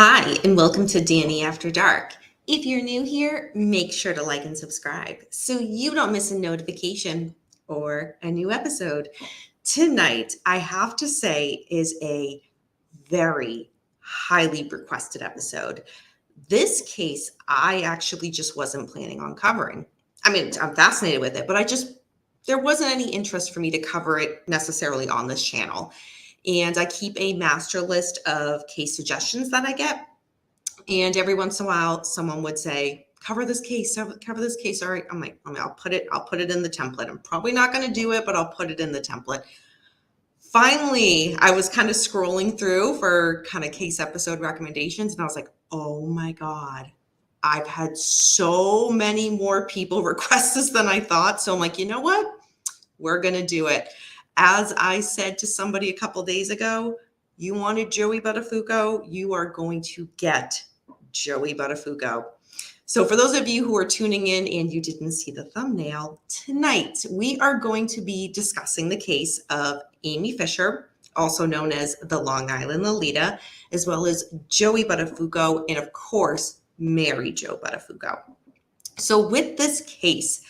Hi, and welcome to Danny After Dark. If you're new here, make sure to like and subscribe so you don't miss a notification or a new episode. Tonight, I have to say, is a very highly requested episode. This case, I actually just wasn't planning on covering. I mean, I'm fascinated with it, but there wasn't any interest for me to cover it necessarily on this channel. And I keep a master list of case suggestions that I get. And every once in a while, someone would say, cover this case, cover this case. All right. I'm like, I'll put it in the template. I'm probably not going to do it, but I'll put it in the template. Finally, I was kind of scrolling through for kind of case episode recommendations, and I was like, oh my God, I've had so many more people request this than I thought. So I'm like, you know what? We're going to do it. As I said to somebody a couple days ago, you wanted Joey Buttafuoco, you are going to get Joey Buttafuoco. So for those of you who are tuning in and you didn't see the thumbnail, tonight we are going to be discussing the case of Amy Fisher, also known as the Long Island Lolita, as well as Joey Buttafuoco, and of course, Mary Jo Buttafuoco. So with this case,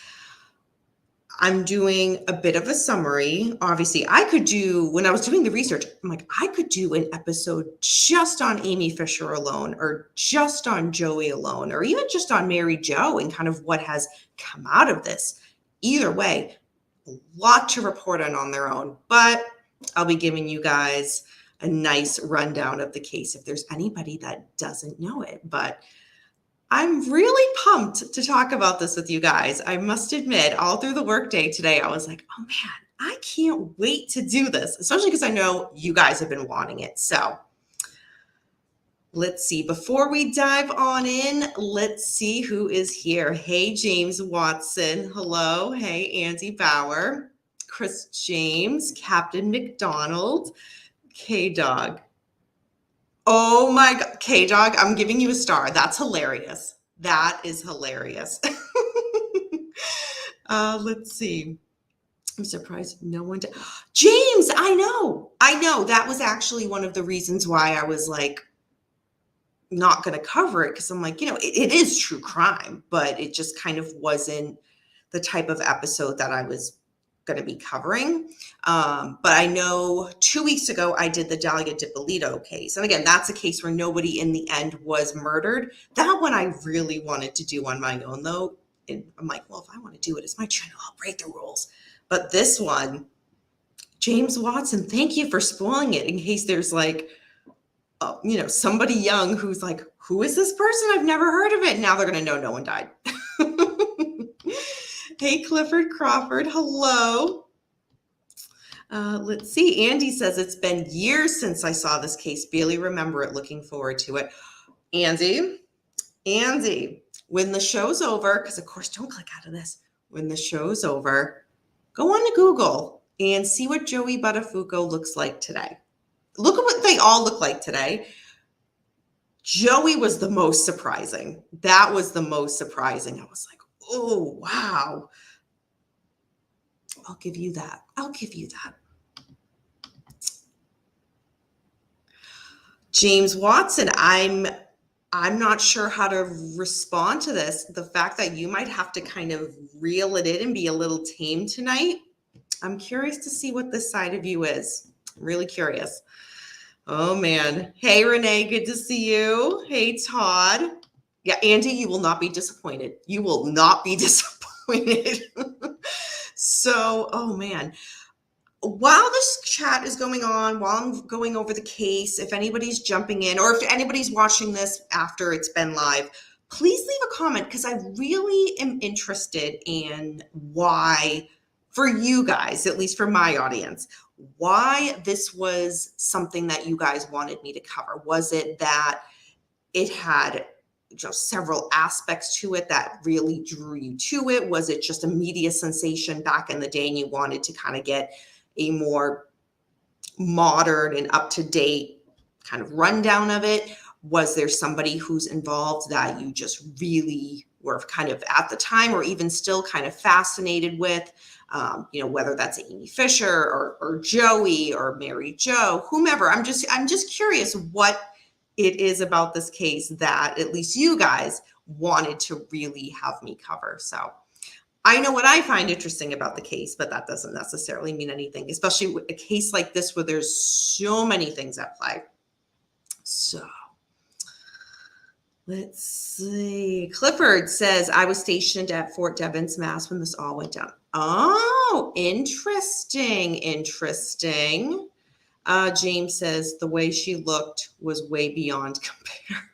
I'm doing a bit of a summary. Obviously, when I was doing the research, I'm like, I could do an episode just on Amy Fisher alone, or just on Joey alone, or even just on Mary Jo and kind of what has come out of this. Either way, a lot to report on their own, but I'll be giving you guys a nice rundown of the case if there's anybody that doesn't know it. But I'm really pumped to talk about this with you guys. I must admit, all through the workday today, I was like, oh man, I can't wait to do this, especially because I know you guys have been wanting it. So let's see. Before we dive on in, let's see who is here. Hey, James Watson. Hello. Hey, Andy Bauer. Chris James. Captain McDonald. K-Dog. Oh my God, K-Dog, I'm giving you a star. That's hilarious. That is hilarious. Let's see. I'm surprised no one did. James, I know. That was actually one of the reasons why I was like, not going to cover it, because I'm like, it is true crime, but it just kind of wasn't the type of episode that I was going to be covering. But I know 2 weeks ago, I did the Delia DiPolito case. And again, that's a case where nobody in the end was murdered. That one I really wanted to do on my own, though. And I'm like, well, if I want to do it, it's my channel. I'll break the rules. But this one, James Watson, thank you for spoiling it in case there's like, somebody young who's like, who is this person? I've never heard of it. Now they're going to know no one died. Hey, Clifford Crawford. Hello. Let's see. Andy says it's been years since I saw this case. Barely remember it. Looking forward to it. Andy, when the show's over, because of course, don't click out of this. When the show's over, go on to Google and see what Joey Buttafuoco looks like today. Look at what they all look like today. Joey was the most surprising. That was the most surprising. I was like, oh, wow. I'll give you that. James Watson, I'm not sure how to respond to this. The fact that you might have to kind of reel it in and be a little tame tonight. I'm curious to see what this side of you is. I'm really curious. Oh, man. Hey, Renee, good to see you. Hey, Todd. Yeah, Andy, you will not be disappointed. You will not be disappointed. So, oh, man. While this chat is going on, while I'm going over the case, if anybody's jumping in or if anybody's watching this after it's been live, please leave a comment, because I really am interested in why, for you guys, at least for my audience, why this was something that you guys wanted me to cover. Was it that it had several aspects to it that really drew you to it? Was it just a media sensation back in the day and you wanted to kind of get a more modern and up-to-date kind of rundown of it? Was there somebody who's involved that you just really were kind of at the time or even still kind of fascinated with? Whether that's Amy Fisher or Joey or Mary Jo, whomever. I'm just curious what it is about this case that at least you guys wanted to really have me cover. So I know what I find interesting about the case, but that doesn't necessarily mean anything, especially with a case like this where there's so many things at play. So let's see. Clifford says, I was stationed at Fort Devens, Mass when this all went down. Oh, interesting. Interesting. James says, the way she looked was way beyond compare.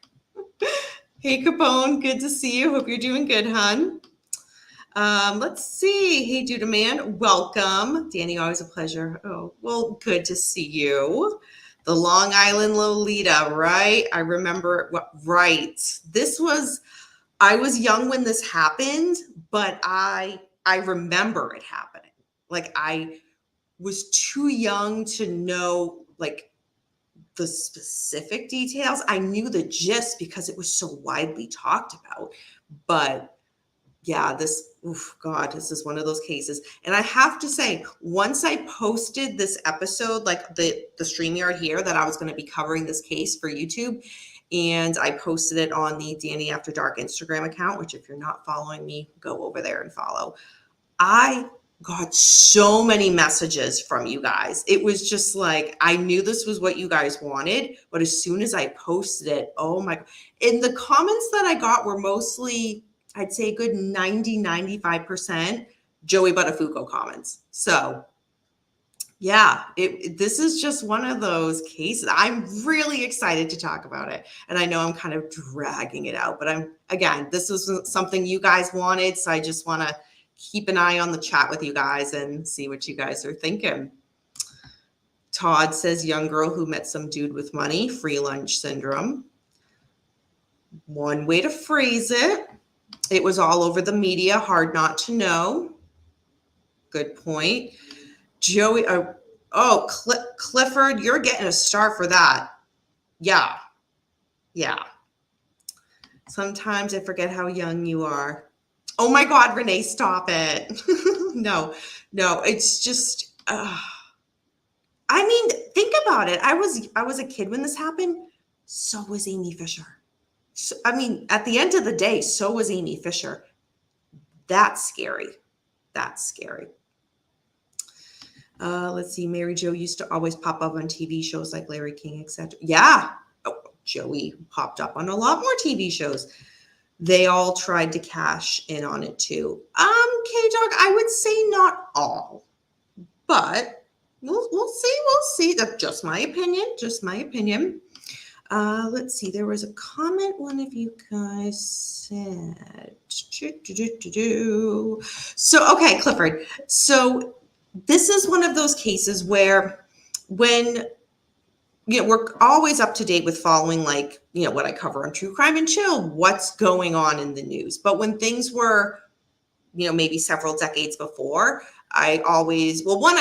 Hey, Capone, good to see you. Hope you're doing good, hon. Let's see. Hey, Duda Man, welcome. Danny, always a pleasure. Oh, well, good to see you. The Long Island Lolita, right? I remember what, right. I was young when this happened, but I remember it happening. Like I was too young to know like the specific details. I knew the gist because it was so widely talked about, but yeah, this is one of those cases. And I have to say, once I posted this episode, like the StreamYard here, that I was going to be covering this case for YouTube, and I posted it on the Danny After Dark Instagram account, which if you're not following me, go over there and follow. I got so many messages from you guys. It was just like, I knew this was what you guys wanted, but as soon as I posted it, oh my, and the comments that I got were mostly, I'd say a good 95% Joey Buttafuoco comments. So yeah, this is just one of those cases. I'm really excited to talk about it. And I know I'm kind of dragging it out, but this is something you guys wanted. So I just want to keep an eye on the chat with you guys and see what you guys are thinking. Todd says, young girl who met some dude with money, free lunch syndrome. One way to phrase it. It was all over the media, hard not to know. Good point. Joey, Clifford, you're getting a star for that. Yeah. Sometimes I forget how young you are. Oh my God, Renee, stop it. No, it's just, I mean, think about it. I was a kid when this happened. So was Amy Fisher. So, I mean, at the end of the day, so was Amy Fisher. That's scary. Let's see. Mary Jo used to always pop up on TV shows like Larry King, etc. Yeah. Oh, Joey popped up on a lot more TV shows. They all tried to cash in on it too. K-Dog, I would say not all, but we'll see. That's just my opinion. Let's see. There was a comment one of you guys said. So, okay, Clifford. So this is one of those cases where when, we're always up to date with following, like, what I cover on True Crime and Chill, what's going on in the news. But when things were, maybe several decades before, I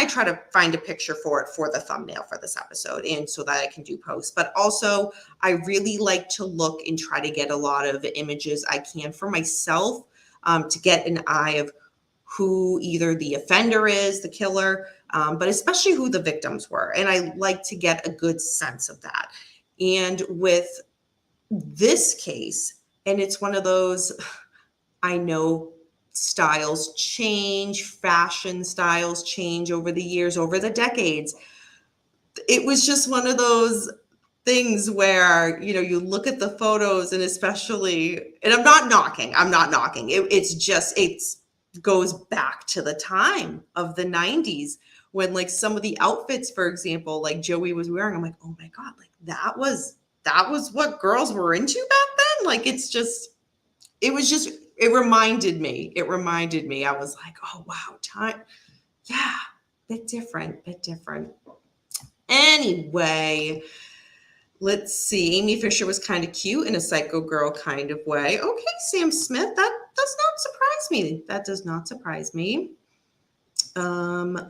try to find a picture for it for the thumbnail for this episode and so that I can do posts. But also I really like to look and try to get a lot of images I can for myself to get an eye of who either the offender is, the killer, but especially who the victims were. And I like to get a good sense of that. And with this case, and it's one of those, I know styles change, fashion styles change over the years, over the decades. It was just one of those things where, you look at the photos and especially, and I'm not knocking. It goes back to the time of the 90s when like some of the outfits, for example, like Joey was wearing, I'm like, oh my God, like that was what girls were into back then. Like, it reminded me. I was like, oh wow, time. Yeah, bit different. Anyway, let's see. Amy Fisher was kind of cute in a psycho girl kind of way. Okay, Sam Smith, that does not surprise me.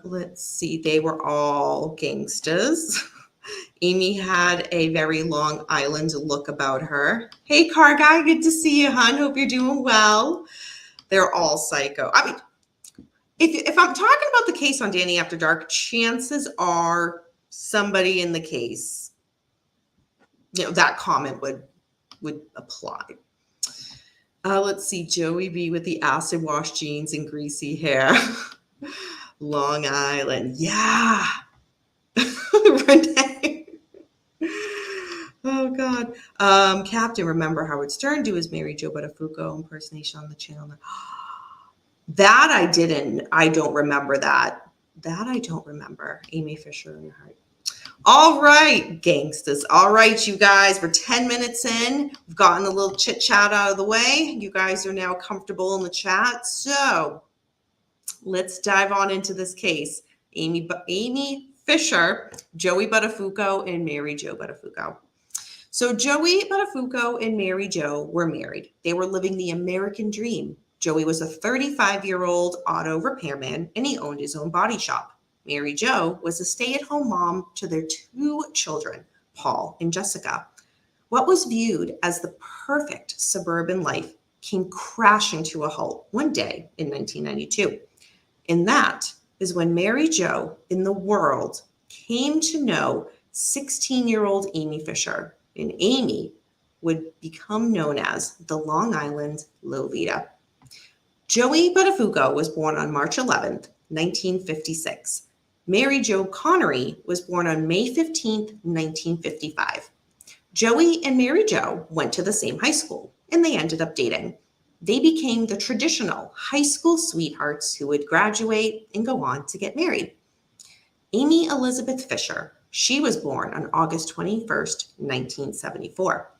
Let's see. They were all gangsters. Amy had a very Long Island look about her. Hey, car guy, good to see you, hon. Hope you're doing well. They're all psycho. I mean, if I'm talking about the case on Danny After Dark, chances are somebody in the case, that comment would apply. Let's see, Joey B with the acid wash jeans and greasy hair. Long Island. Yeah. Renee. Oh, God. Captain, remember Howard Stern do his Mary Jo Buttafuoco impersonation on the channel. That I didn't. I don't remember that. That I don't remember. Amy Fisher in your heart. All right, gangsters. All right, you guys, we're 10 minutes in. We've gotten a little chit chat out of the way. You guys are now comfortable in the chat. So let's dive on into this case. Amy Fisher, Joey Buttafuoco, and Mary Jo Buttafuoco. So Joey Buttafuoco and Mary Jo were married. They were living the American dream. Joey was a 35-year-old auto repairman, and he owned his own body shop. Mary Jo was a stay-at-home mom to their 2 children, Paul and Jessica. What was viewed as the perfect suburban life came crashing to a halt one day in 1992. And that is when Mary Jo in the world came to know 16-year-old Amy Fisher, and Amy would become known as the Long Island Lolita. Joey Buttafuoco was born on March 11th, 1956. Mary Jo Connery was born on May 15th, 1955. Joey and Mary Jo went to the same high school, and they ended up dating. They became the traditional high school sweethearts who would graduate and go on to get married. Amy Elizabeth Fisher, she was born on August 21st, 1974.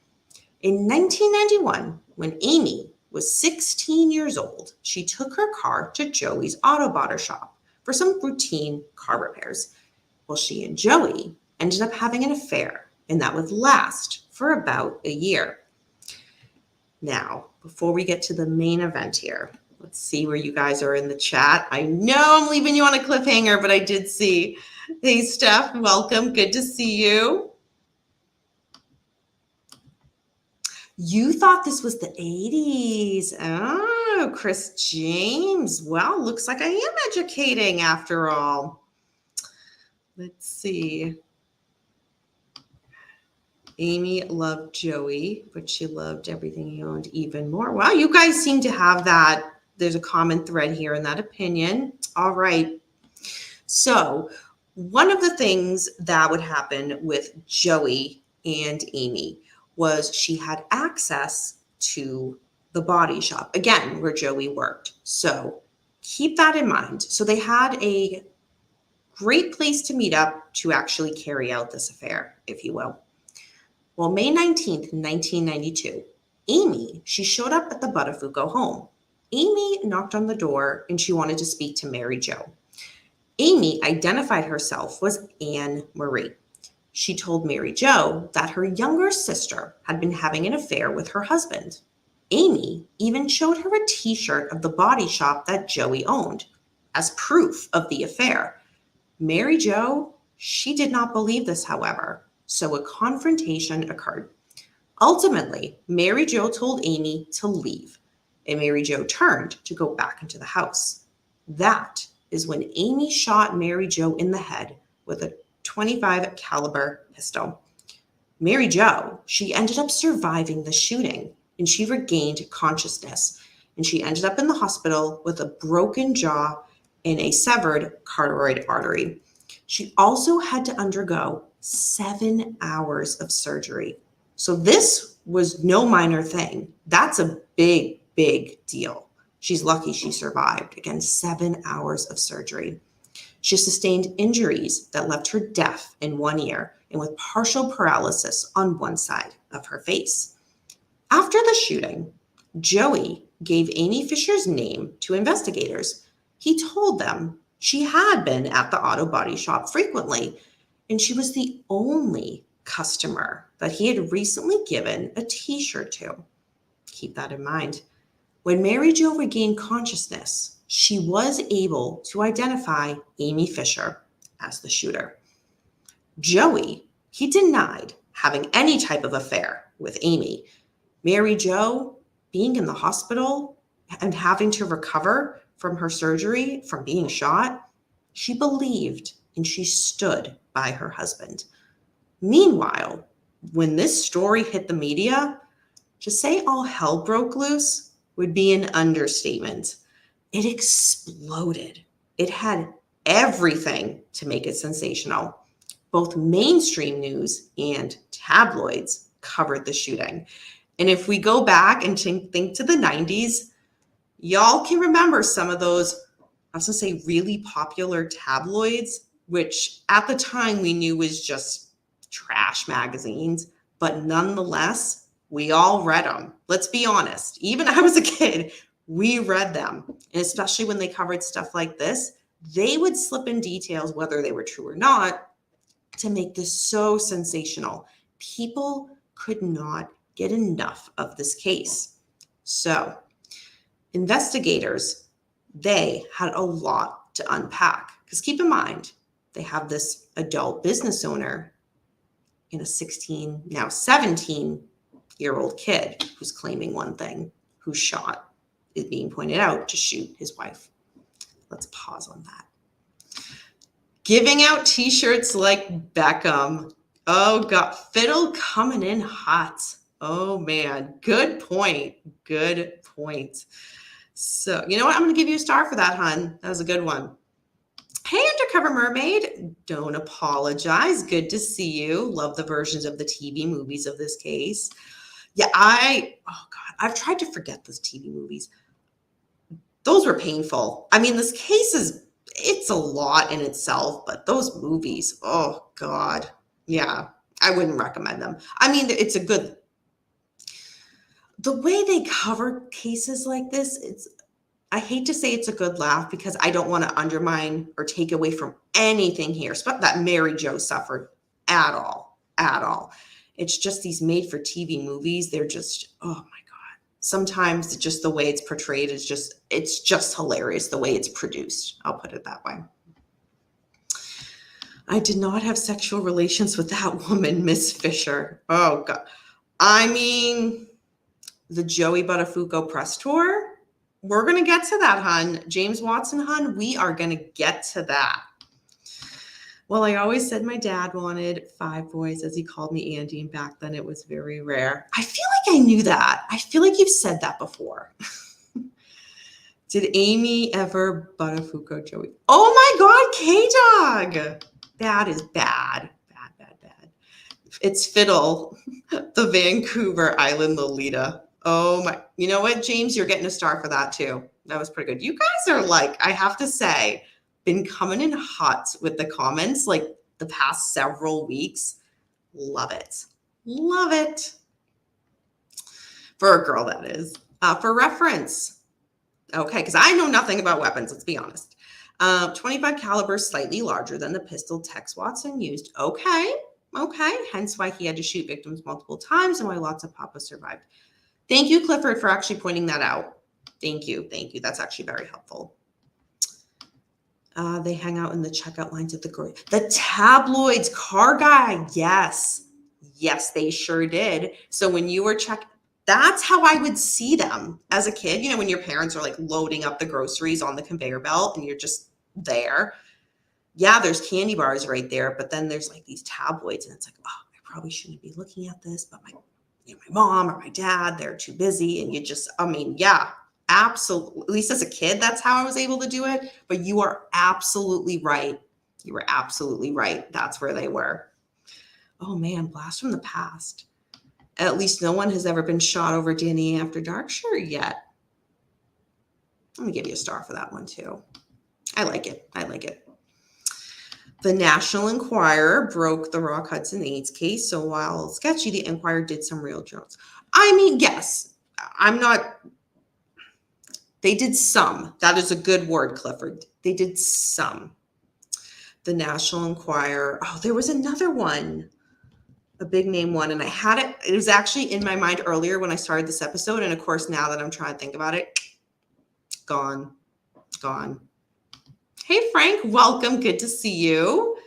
In 1991, when Amy was 16 years old, she took her car to Joey's auto body shop for some routine car repairs. Well, she and Joey ended up having an affair, and that would last for about a year. Now, before we get to the main event here, let's see where you guys are in the chat. I know I'm leaving you on a cliffhanger, but I did see. Hey, Steph, welcome. Good to see you. You thought this was the 80s. Oh, Chris James. Well, looks like I am educating after all. Let's see. Amy loved Joey, but she loved everything he owned even more. Wow, you guys seem to have that. There's a common thread here in that opinion. All right. So one of the things that would happen with Joey and Amy was she had access to the body shop, again, where Joey worked. So keep that in mind. So they had a great place to meet up to actually carry out this affair, if you will. Well, May 19th, 1992, Amy, she showed up at the Buttafuoco home. Amy knocked on the door and she wanted to speak to Mary Jo. Amy identified herself as Anne Marie. She told Mary Jo that her younger sister had been having an affair with her husband. Amy even showed her a t-shirt of the body shop that Joey owned as proof of the affair. Mary Jo, she did not believe this, however, so a confrontation occurred. Ultimately, Mary Jo told Amy to leave, and Mary Jo turned to go back into the house. That is when Amy shot Mary Jo in the head with a .25 caliber pistol. Mary Jo, she ended up surviving the shooting, and she regained consciousness, and she ended up in the hospital with a broken jaw and a severed carotid artery. She also had to undergo 7 hours of surgery. So this was no minor thing. That's a big, big deal. She's lucky she survived. Again, 7 hours of surgery. She sustained injuries that left her deaf in one ear and with partial paralysis on one side of her face. After the shooting, Joey gave Amy Fisher's name to investigators. He told them she had been at the auto body shop frequently, and she was the only customer that he had recently given a t-shirt to. Keep that in mind. When Mary Jo regained consciousness, she was able to identify Amy Fisher as the shooter. Joey, he denied having any type of affair with Amy. Mary Jo, being in the hospital and having to recover from her surgery, from being shot, she believed and she stood by her husband. Meanwhile, when this story hit the media, to say all hell broke loose would be an understatement. It exploded. It had everything to make it sensational. Both mainstream news and tabloids covered the shooting. And if we go back and think to the 90s, y'all can remember some of those, I was going to say, really popular tabloids, which at the time we knew was just trash magazines, but nonetheless, we all read them. Let's be honest. Even I was a kid, we read them. And especially when they covered stuff like this, they would slip in details, whether they were true or not, to make this so sensational. People could not get enough of this case. So investigators, they had a lot to unpack. Because keep in mind, they have this adult business owner and a 16, now 17-year-old kid who's claiming one thing, who's shot, is being pointed out to shoot his wife. Let's pause on that. Giving out t-shirts like Beckham. Oh God, Fiddle coming in hot. Oh man, good point. Good point. So, you know what? I'm going to give you a star for that, hun. That was a good one. Hey, Undercover Mermaid. Don't apologize. Good to see you. Love the versions of the TV movies of this case. Yeah, I've tried to forget those TV movies. Those were painful. I mean, this case it's a lot in itself, but those movies, oh God. Yeah, I wouldn't recommend them. I mean, the way they cover cases like this, I hate to say it's a good laugh because I don't want to undermine or take away from anything here, that Mary Jo suffered at all. It's just these made for TV movies. They're just, oh my God. Sometimes just the way it's portrayed is it's just hilarious the way it's produced. I'll put it that way. I did not have sexual relations with that woman, Miss Fisher. Oh God. I mean, the Joey Buttafuoco press tour, we're going to get to that, hun. James Watson, hun, we are going to get to that. Well, I always said my dad wanted 5 boys, as he called me Andy, and back then it was very rare. I feel like I knew that. I feel like you've said that before. Did Amy ever Buttafuoco Joey? Oh my God, K-Dog. That is bad. Bad. It's Fiddle, the Vancouver Island Lolita. Oh my, you know what, James? You're getting a star for that too. That was pretty good. You guys are I have to say, been coming in hot with the comments the past several weeks. Love it. Love it. For a girl, that is. For reference. Okay, because I know nothing about weapons, let's be honest. 25 caliber, slightly larger than the pistol Tex Watson used. Okay. Hence why he had to shoot victims multiple times and why lots of papas survived. Thank you, Clifford, for actually pointing that out. Thank you. That's actually very helpful. They hang out in the checkout lines at the tabloids, car guy. Yes, they sure did. So when you were that's how I would see them as a kid. You know, when your parents are loading up the groceries on the conveyor belt and you're just there. Yeah, there's candy bars right there, but then there's these tabloids and it's oh, I probably shouldn't be looking at this, but my mom or my dad, they're too busy. And yeah, absolutely. At least as a kid, that's how I was able to do it. But you are absolutely right. That's where they were. Oh man, blast from the past. At least no one has ever been shot over Danny After Dark. Sure yet. Let me give you a star for that one too. I like it. The National Enquirer broke the Rock Hudson AIDS case. So while sketchy, the Enquirer did some real jokes. I mean, yes, they did some. That is a good word, Clifford. They did some. The National Enquirer. Oh, there was another one, a big name one. And I had it. It was actually in my mind earlier when I started this episode. And of course, now that I'm trying to think about it, gone. Hey, Frank, welcome. Good to see you.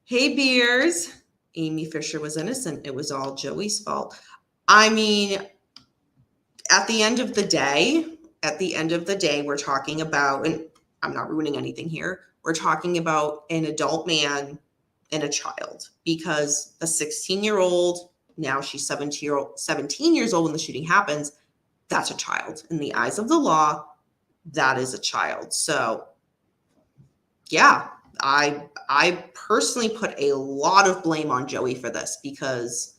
Hey, Beers. Amy Fisher was innocent. It was all Joey's fault. I mean, at the end of the day, we're talking about, and I'm not ruining anything here, we're talking about an adult man and a child, because a 16-year-old, now she's 17 years old when the shooting happens, that's a child. In the eyes of the law, that is a child. So yeah, I personally put a lot of blame on Joey for this because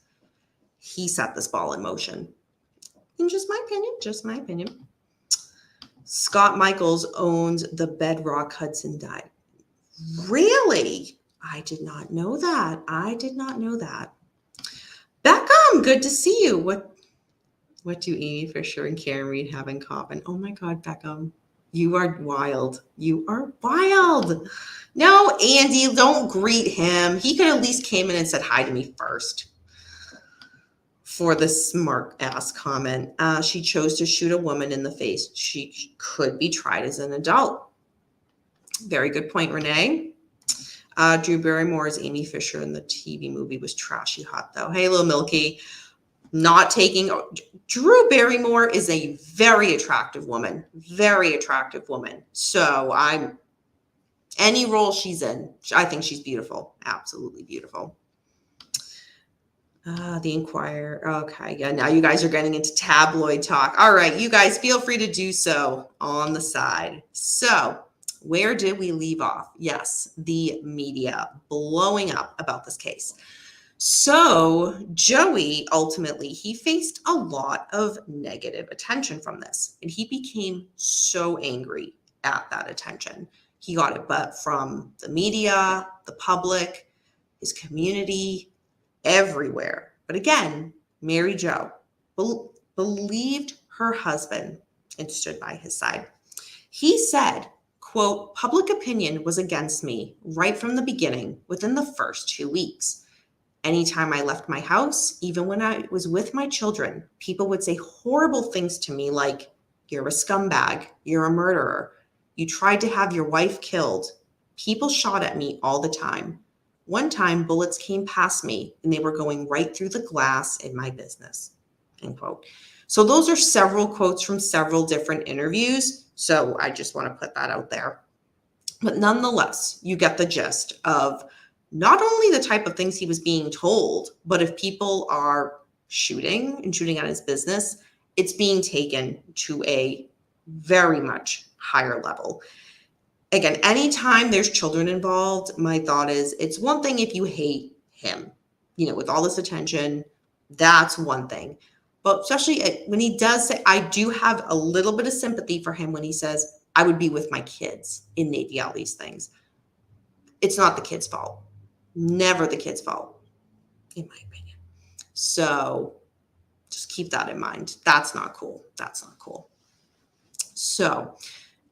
he set this ball in motion. In just my opinion. Scott Michaels owns the Bedrock Hudson Dive. Really? I did not know that. Beckham, good to see you. What do Amy Fisher and Karen Reed have in common? Oh my God, Beckham. You are wild. No, Andy, don't greet him. He could at least came in and said hi to me first. For the smart ass comment, she chose to shoot a woman in the face. She could be tried as an adult. Very good point, Renee. Drew Barrymore as Amy Fisher in the TV movie was trashy hot, though. Hey, little Milky. Not taking Drew Barrymore is a very attractive woman. So any role she's in, I think she's beautiful. Absolutely beautiful. The Inquirer. Okay, yeah, now you guys are getting into tabloid talk. All right, you guys feel free to do so on the side. So where did we leave off? Yes, the media blowing up about this case. So Joey, ultimately, he faced a lot of negative attention from this, and he became so angry at that attention. He got it but from the media, the public, his community, everywhere. But again, Mary Jo believed her husband and stood by his side. He said, quote, "Public opinion was against me right from the beginning within the first 2 weeks. Anytime I left my house, even when I was with my children, people would say horrible things to me like, 'You're a scumbag, you're a murderer, you tried to have your wife killed.' People shot at me all the time. One time, bullets came past me and they were going right through the glass in my business." End quote. So those are several quotes from several different interviews. So I just want to put that out there. But nonetheless, you get the gist of not only the type of things he was being told, but if people are shooting at his business, it's being taken to a very much higher level. Again, anytime there's children involved, my thought is it's one thing if you hate him, with all this attention, that's one thing. But especially when he does say, I do have a little bit of sympathy for him when he says, I would be with my kids and they'd yell these things. It's not the kid's fault. Never the kid's fault, in my opinion. So just keep that in mind. That's not cool. So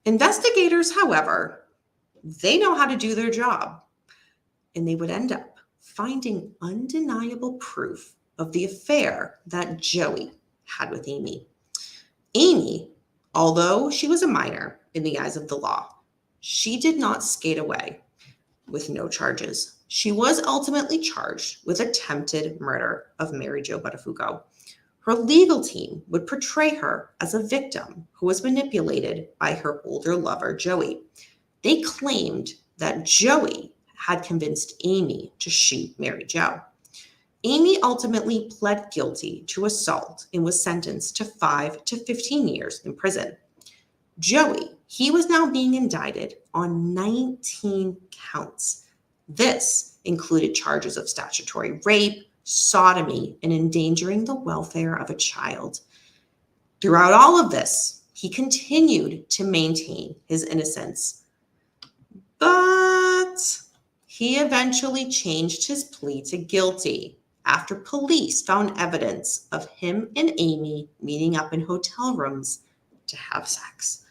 investigators, however, they know how to do their job, and they would end up finding undeniable proof of the affair that Joey had with Amy. Amy, although she was a minor in the eyes of the law, she did not skate away with no charges. She was ultimately charged with attempted murder of Mary Jo Buttafuoco. Her legal team would portray her as a victim who was manipulated by her older lover, Joey. They claimed that Joey had convinced Amy to shoot Mary Jo. Amy ultimately pled guilty to assault and was sentenced to 5 to 15 years in prison. Joey, he was now being indicted on 19 counts. This included charges of statutory rape, sodomy, and endangering the welfare of a child. Throughout all of this, he continued to maintain his innocence. But he eventually changed his plea to guilty after police found evidence of him and Amy meeting up in hotel rooms to have sex.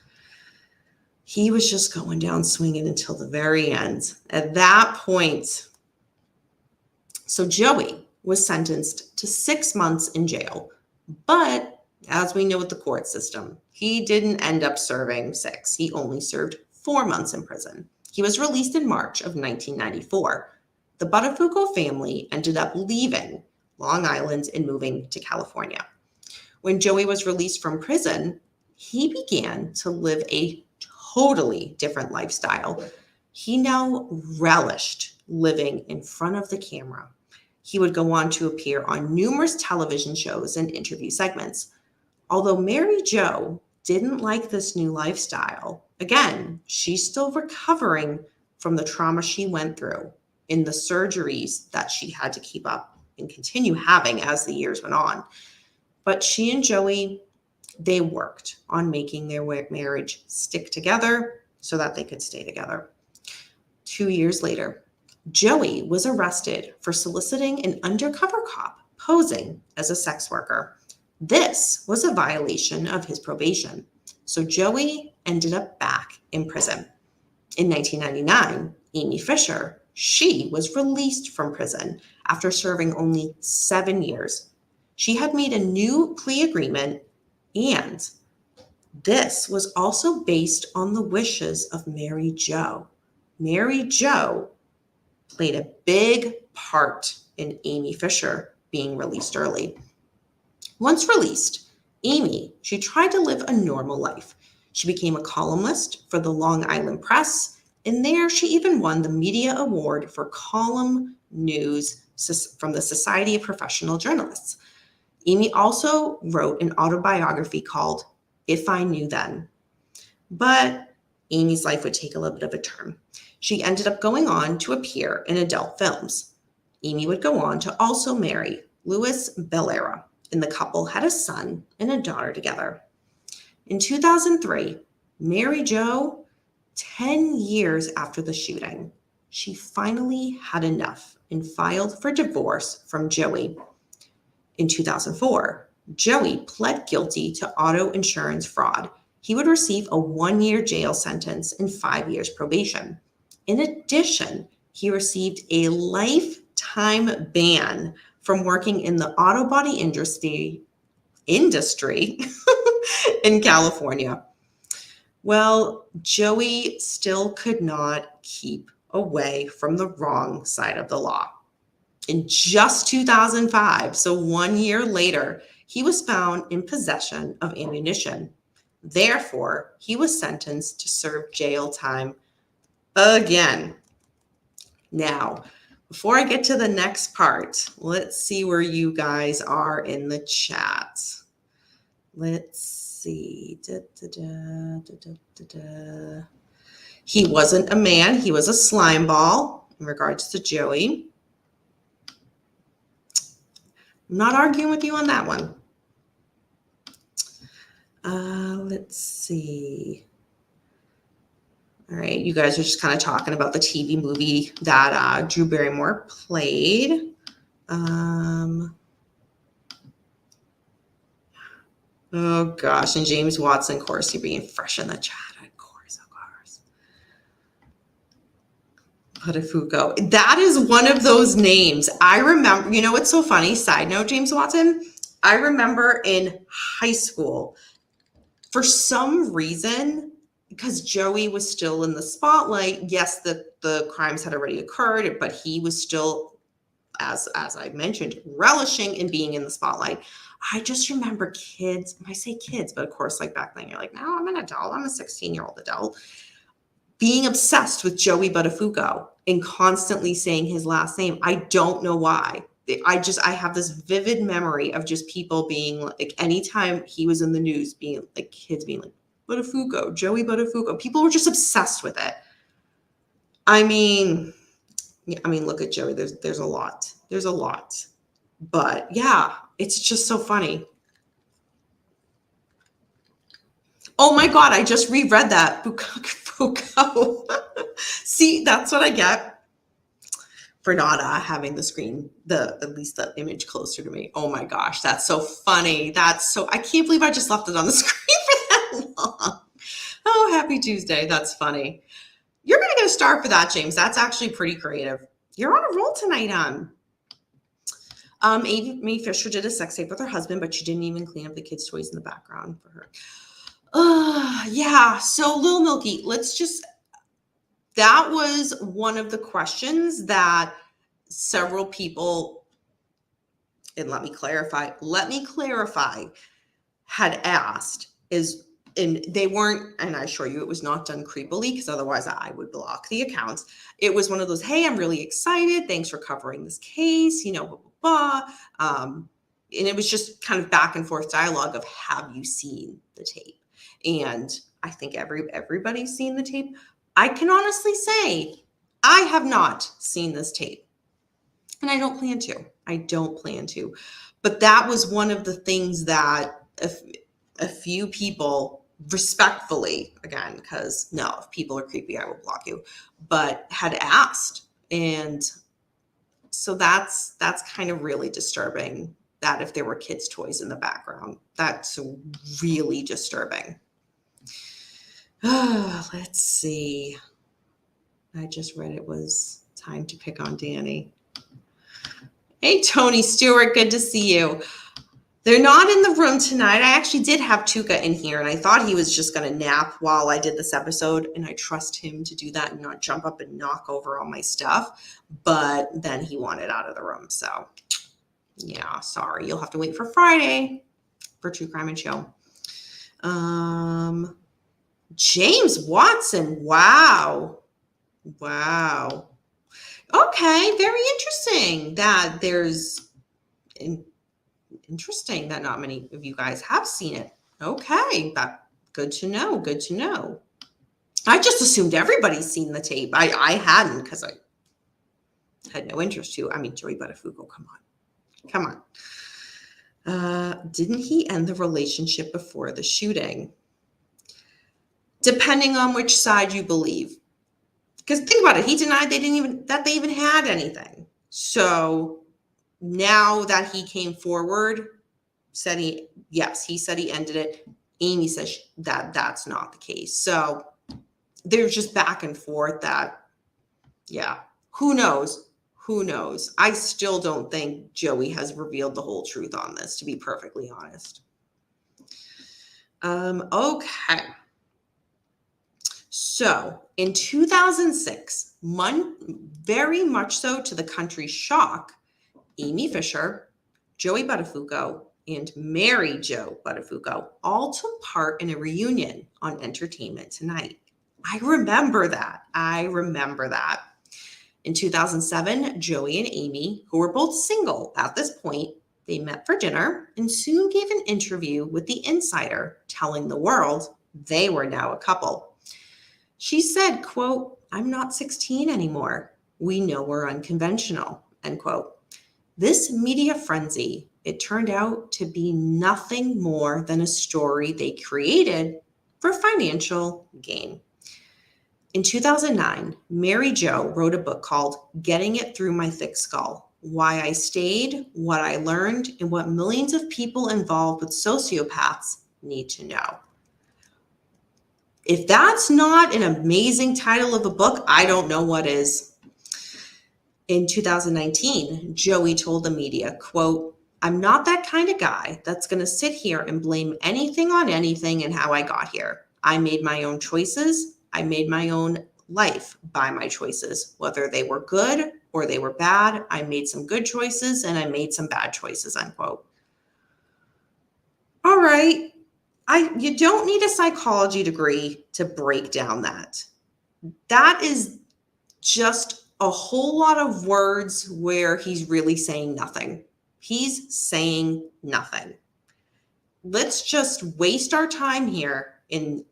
He was just going down swinging until the very end. At that point, so Joey was sentenced to 6 months in jail. But as we know with the court system, he didn't end up serving 6. He only served 4 months in prison. He was released in March of 1994. The Buttafuoco family ended up leaving Long Island and moving to California. When Joey was released from prison, he began to live a totally different lifestyle. He now relished living in front of the camera. He would go on to appear on numerous television shows and interview segments. Although Mary Jo didn't like this new lifestyle, again, she's still recovering from the trauma she went through in the surgeries that she had to keep up and continue having as the years went on. But she and Joey, they worked on making their marriage stick together so that they could stay together. 2 years later, Joey was arrested for soliciting an undercover cop posing as a sex worker. This was a violation of his probation. So Joey ended up back in prison. In 1999, Amy Fisher, she was released from prison after serving only 7 years. She had made a new plea agreement, and this was also based on the wishes of Mary Jo. Mary Jo played a big part in Amy Fisher being released early. Once released, Amy, she tried to live a normal life. She became a columnist for the Long Island Press, and there she even won the Media Award for column news from the Society of Professional Journalists. Amy also wrote an autobiography called If I Knew Then. But Amy's life would take a little bit of a turn. She ended up going on to appear in adult films. Amy would go on to also marry Louis Bellera, and the couple had a son and a daughter together. In 2003, Mary Jo, 10 years after the shooting, she finally had enough and filed for divorce from Joey. In 2004, Joey pled guilty to auto insurance fraud. He would receive a 1-year jail sentence and 5 years probation. In addition, he received a lifetime ban from working in the auto body industry in California. Well, Joey still could not keep away from the wrong side of the law. In just 2005, so 1 year later, he was found in possession of ammunition. Therefore, he was sentenced to serve jail time again. Now, before I get to the next part, let's see where you guys are in the chat. Let's see. He wasn't a man. He was a slime ball in regards to Joey. I'm not arguing with you on that one. Let's see. All right, you guys are just kind of talking about the TV movie that Drew Barrymore played. Oh gosh, and James Watson, of course, you're being fresh in the chat. Of course. Buttafuoco. That is one of those names. I remember, you know what's so funny? Side note, James Watson. I remember in high school, for some reason, because Joey was still in the spotlight, yes, the crimes had already occurred, but he was still, as I mentioned, relishing in being in the spotlight. I just remember kids, I say kids, but of course, like back then, you're like, no, I'm an adult. I'm a 16-year-old adult. Being obsessed with Joey Buttafuoco and constantly saying his last name. I don't know why. I have this vivid memory of just people being like, anytime he was in the news, being like kids being like, Buttafuoco, Joey Buttafuoco. People were just obsessed with it. I mean, look at Joey. There's a lot. There's a lot. But yeah, it's just so funny. Oh my God, I just reread that. Buttafuoco. See, that's what I get for not having the screen, at least the image closer to me. Oh my gosh, that's so funny. I can't believe I just left it on the screen for that long. Oh, happy Tuesday. That's funny. You're going to get a star for that, James. That's actually pretty creative. You're on a roll tonight, Amy Fisher did a sex tape with her husband, but she didn't even clean up the kids' toys in the background for her. Yeah. So Lil Milky, that was one of the questions that several people, and let me clarify, had asked is, And they weren't, and I assure you it was not done creepily, because otherwise I would block the accounts. It was one of those, hey, I'm really excited. Thanks for covering this case, blah, blah, blah. And it was just kind of back and forth dialogue of, have you seen the tape? And I think everybody's seen the tape. I can honestly say I have not seen this tape. And I don't plan to. But that was one of the things that a few people respectfully, again, because no, if people are creepy, I will block you, but had asked. And so that's kind of really disturbing, that if there were kids' toys in the background, that's really disturbing. Let's see. I just read it was time to pick on Danny. Hey, Tony Stewart, good to see you. They're not in the room tonight. I actually did have Tuka in here, and I thought he was just going to nap while I did this episode, and I trust him to do that and not jump up and knock over all my stuff. But then he wanted out of the room. So, yeah, sorry. You'll have to wait for Friday for True Crime and Show. James Watson. Wow. Okay, very interesting that there's... Interesting that not many of you guys have seen it. Okay, but good to know. I just assumed everybody's seen the tape. I hadn't, because I had no interest to. I mean, Joey Buttafuoco, come on. Didn't he end the relationship before the shooting? Depending on which side you believe. Because think about it, he denied they even had anything. So now that he came forward, said he said he ended it. Amy says that that's not the case. So there's just back and forth that, yeah, who knows? I still don't think Joey has revealed the whole truth on this, to be perfectly honest. Okay. So in 2006, very much so to the country's shock, Amy Fisher, Joey Buttafuoco, and Mary Jo Buttafuoco all took part in a reunion on Entertainment Tonight. I remember that. In 2007, Joey and Amy, who were both single at this point, they met for dinner and soon gave an interview with The Insider, telling the world they were now a couple. She said, quote, "I'm not 16 anymore. We know we're unconventional," end quote. This media frenzy, it turned out to be nothing more than a story they created for financial gain. In 2009, Mary Jo wrote a book called Getting It Through My Thick Skull: Why I Stayed, What I Learned, and What Millions of People Involved with Sociopaths Need to Know. If that's not an amazing title of a book, I don't know what is. In 2019, Joey told the media, quote, "I'm not that kind of guy that's going to sit here and blame anything on anything and how I got here. I made my own choices. I made my own life by my choices, whether they were good or they were bad. I made some good choices and I made some bad choices," unquote. All right. You don't need a psychology degree to break down that. That is just a whole lot of words where he's really saying nothing. He's saying nothing. Let's just waste our time here in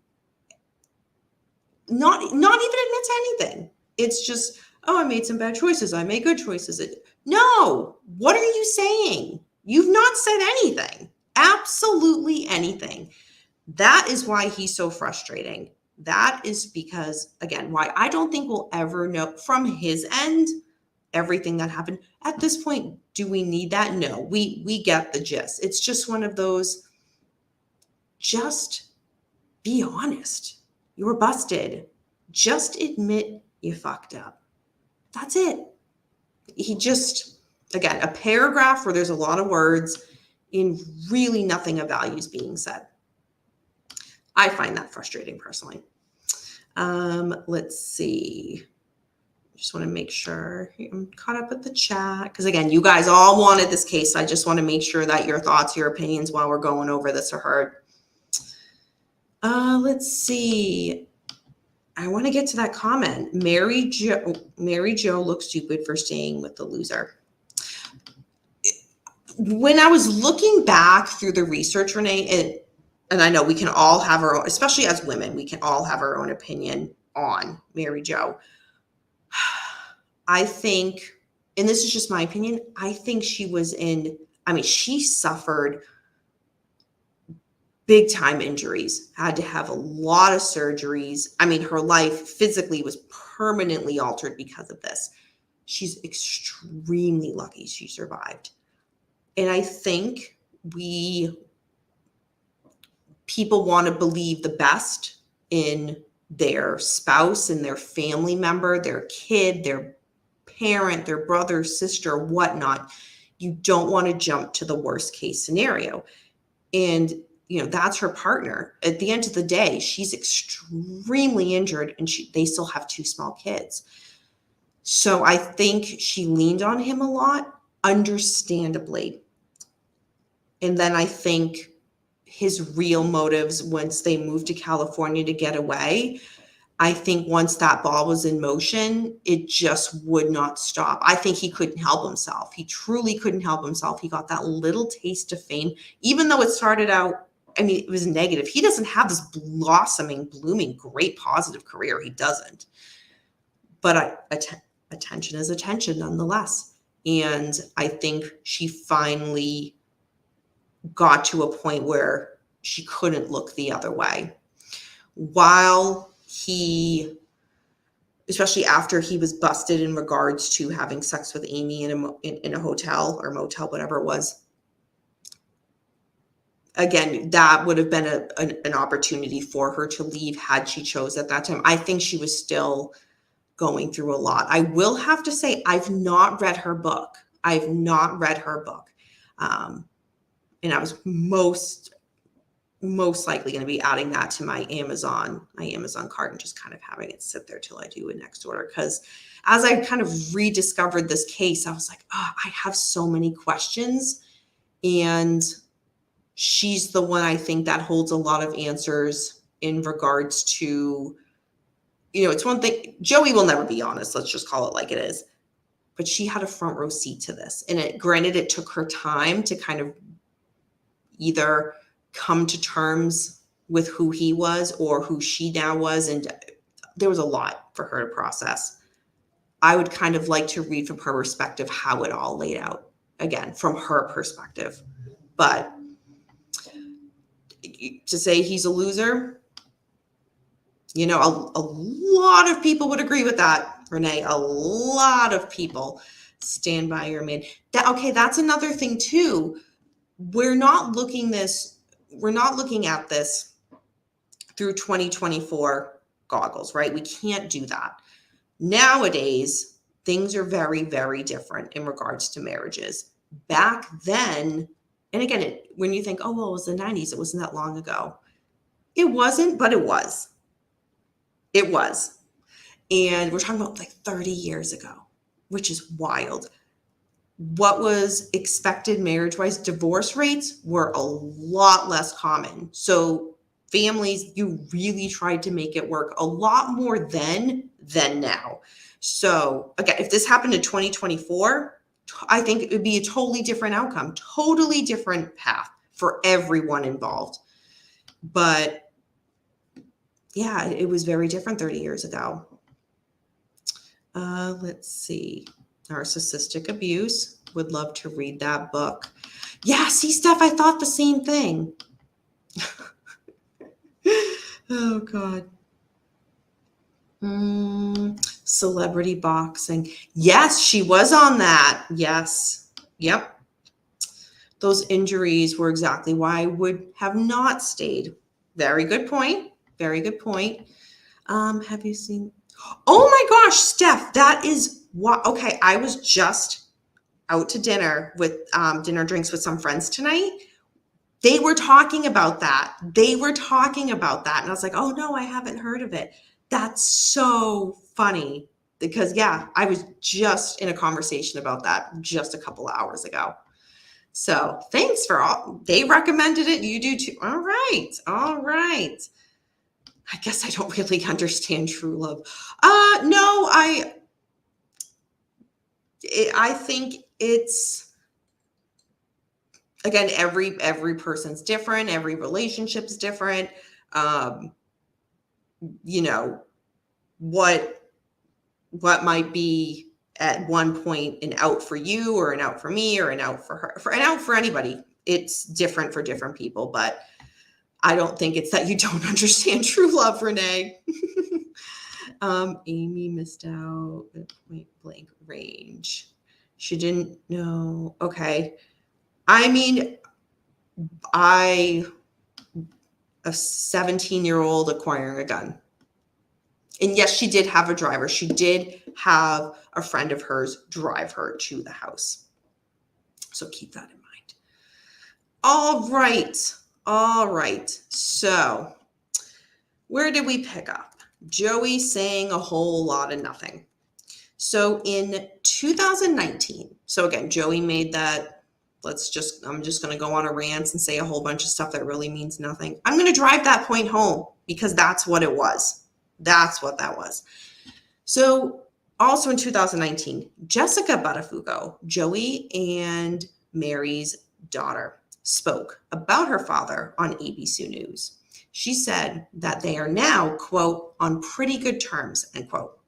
not even admit to anything. It's just, oh, I made some bad choices. I made good choices. No, what are you saying? You've not said anything. Absolutely anything. That is why he's so frustrating. That is because, again, why I don't think we'll ever know from his end everything that happened. At this point, do we need that? No, we get the gist. It's just one of those, just be honest. You were busted. Just admit you fucked up. That's it. He just, again, a paragraph where there's a lot of words and really nothing of value is being said. I find that frustrating personally. Let's see. Just want to make sure I'm caught up with the chat. Because again, you guys all wanted this case. So I just want to make sure that your thoughts, your opinions while we're going over this are heard. Let's see. I want to get to that comment. Mary Jo looks stupid for staying with the loser. When I was looking back through the research, Renee, and I know we can all have our own, especially as women, we can all have our own opinion on Mary Jo. I think, and this is just my opinion, I think she suffered big time injuries, had to have a lot of surgeries. I mean, her life physically was permanently altered because of this. She's extremely lucky she survived. And I think people want to believe the best in their spouse and their family member, their kid, their parent, their brother, sister, whatnot. You don't want to jump to the worst case scenario. And, that's her partner. At the end of the day, she's extremely injured and they still have 2 small kids. So I think she leaned on him a lot, understandably. And then I think his real motives once they moved to California to get away, I think once that ball was in motion, it just would not stop. I think he couldn't help himself. He truly couldn't help himself. He got that little taste of fame, even though it started out, it was negative. He doesn't have this blooming, great positive career. He doesn't. But attention is attention nonetheless. And I think she finally got to a point where she couldn't look the other way. While especially after he was busted in regards to having sex with Amy in a hotel or motel, whatever it was, again, that would have been an opportunity for her to leave had she chose at that time. I think she was still going through a lot. I will have to say, I've not read her book. And I was most likely going to be adding that to my Amazon cart and just kind of having it sit there till I do a next order. Because as I kind of rediscovered this case, I was like, I have so many questions. And she's the one I think that holds a lot of answers in regards to, it's one thing, Joey will never be honest. Let's just call it like it is. But she had a front row seat to this. And it took her time to kind of either come to terms with who he was or who she now was. And there was a lot for her to process. I would kind of like to read from her perspective how it all laid out, again, from her perspective. But to say he's a loser, a lot of people would agree with that, Renee. A lot of people. Stand by your man. That's another thing too. We're not looking at this through 2024 goggles, right? We can't do that. Nowadays, things are very, very different in regards to marriages. Back then, and again, when you think, it was the 90s, it wasn't that long ago. It wasn't, but it was. It was. And we're talking about like 30 years ago, which is wild. What was expected marriage-wise, divorce rates were a lot less common. So families, you really tried to make it work a lot more then than now. So again, if this happened in 2024, I think it would be a totally different outcome, totally different path for everyone involved. But yeah, it was very different 30 years ago. Let's see. Narcissistic Abuse. Would love to read that book. Yeah, see, Steph, I thought the same thing. Oh, God. Celebrity boxing. Yes, she was on that. Yes. Yep. Those injuries were exactly why I would have not stayed. Very good point. Very good point. Have you seen? Oh my gosh, Steph, that is what. Okay, I was just out to dinner with dinner drinks with some friends tonight. They were talking about that. And I was like, oh no, I haven't heard of it. That's so funny because I was just in a conversation about that just a couple of hours ago. So thanks for all. They recommended it. You do too. All right. I guess I don't really understand true love. No, I think it's, again, every person's different, every relationship's different. Um, you know, what might be at one point an out for you or an out for me or an out for her, for an out for anybody. It's different for different people, but I don't think it's that you don't understand true love, Renee. Amy missed out at point blank range. She didn't know. Okay. I mean, a 17-year-old acquiring a gun. And yes, she did have a driver. She did have a friend of hers drive her to the house. So keep that in mind. All right. So where did we pick up? Joey saying a whole lot of nothing. So in 2019, so again, Joey made that, I'm just going to go on a rant and say a whole bunch of stuff that really means nothing. I'm going to drive that point home because that's what it was. That's what that was. So also in 2019, Jessica Buttafuoco, Joey and Mary's daughter, spoke about her father on ABC News. She said that they are now, quote, on pretty good terms, end quote.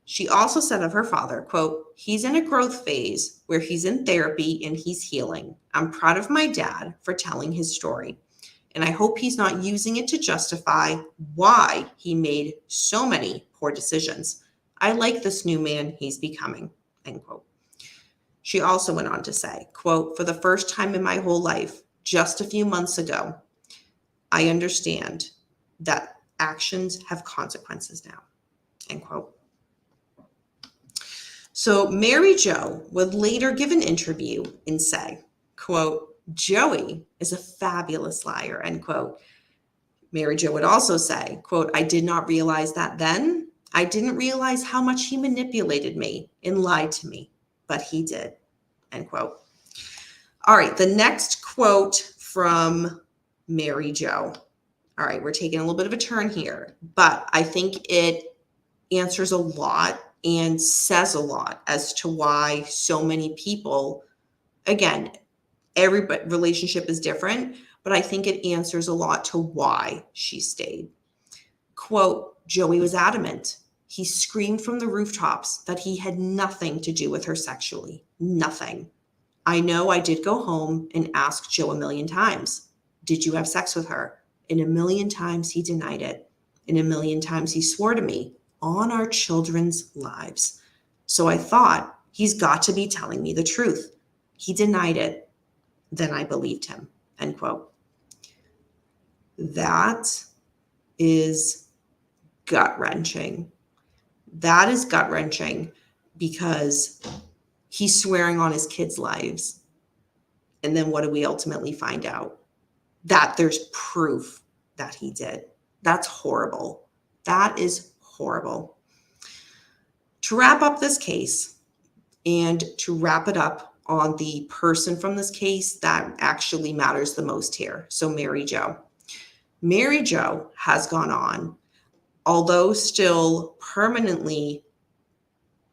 She also said of her father, quote, he's in a growth phase where he's in therapy and he's healing. I'm proud of my dad for telling his story. And I hope he's not using it to justify why he made so many poor decisions. I like this new man he's becoming, end quote. She also went on to say, quote, for the first time in my whole life, just a few months ago, I understand that actions have consequences now, end quote. So Mary Jo would later give an interview and say, quote, Joey is a fabulous liar, end quote. Mary Jo would also say, quote, I did not realize that then. I didn't realize how much he manipulated me and lied to me, but he did, end quote. All right, the next quote from Mary Jo. All right, we're taking a little bit of a turn here, but I think it answers a lot and says a lot as to why so many people, again, every relationship is different, but I think it answers a lot to why she stayed. Quote, Joey was adamant. He screamed from the rooftops that he had nothing to do with her sexually. Nothing. I know I did go home and ask Joe a million times, did you have sex with her? And a million times he denied it. And a million times he swore to me on our children's lives. So I thought, he's got to be telling me the truth. He denied it. Then I believed him, end quote. That is gut-wrenching. That is gut-wrenching because he's swearing on his kids' lives. And then what do we ultimately find out? That there's proof that he did. That's horrible. That is horrible. To wrap up this case and to wrap it up on the person from this case that actually matters the most here. So Mary Jo. Mary Jo has gone on, although still permanently,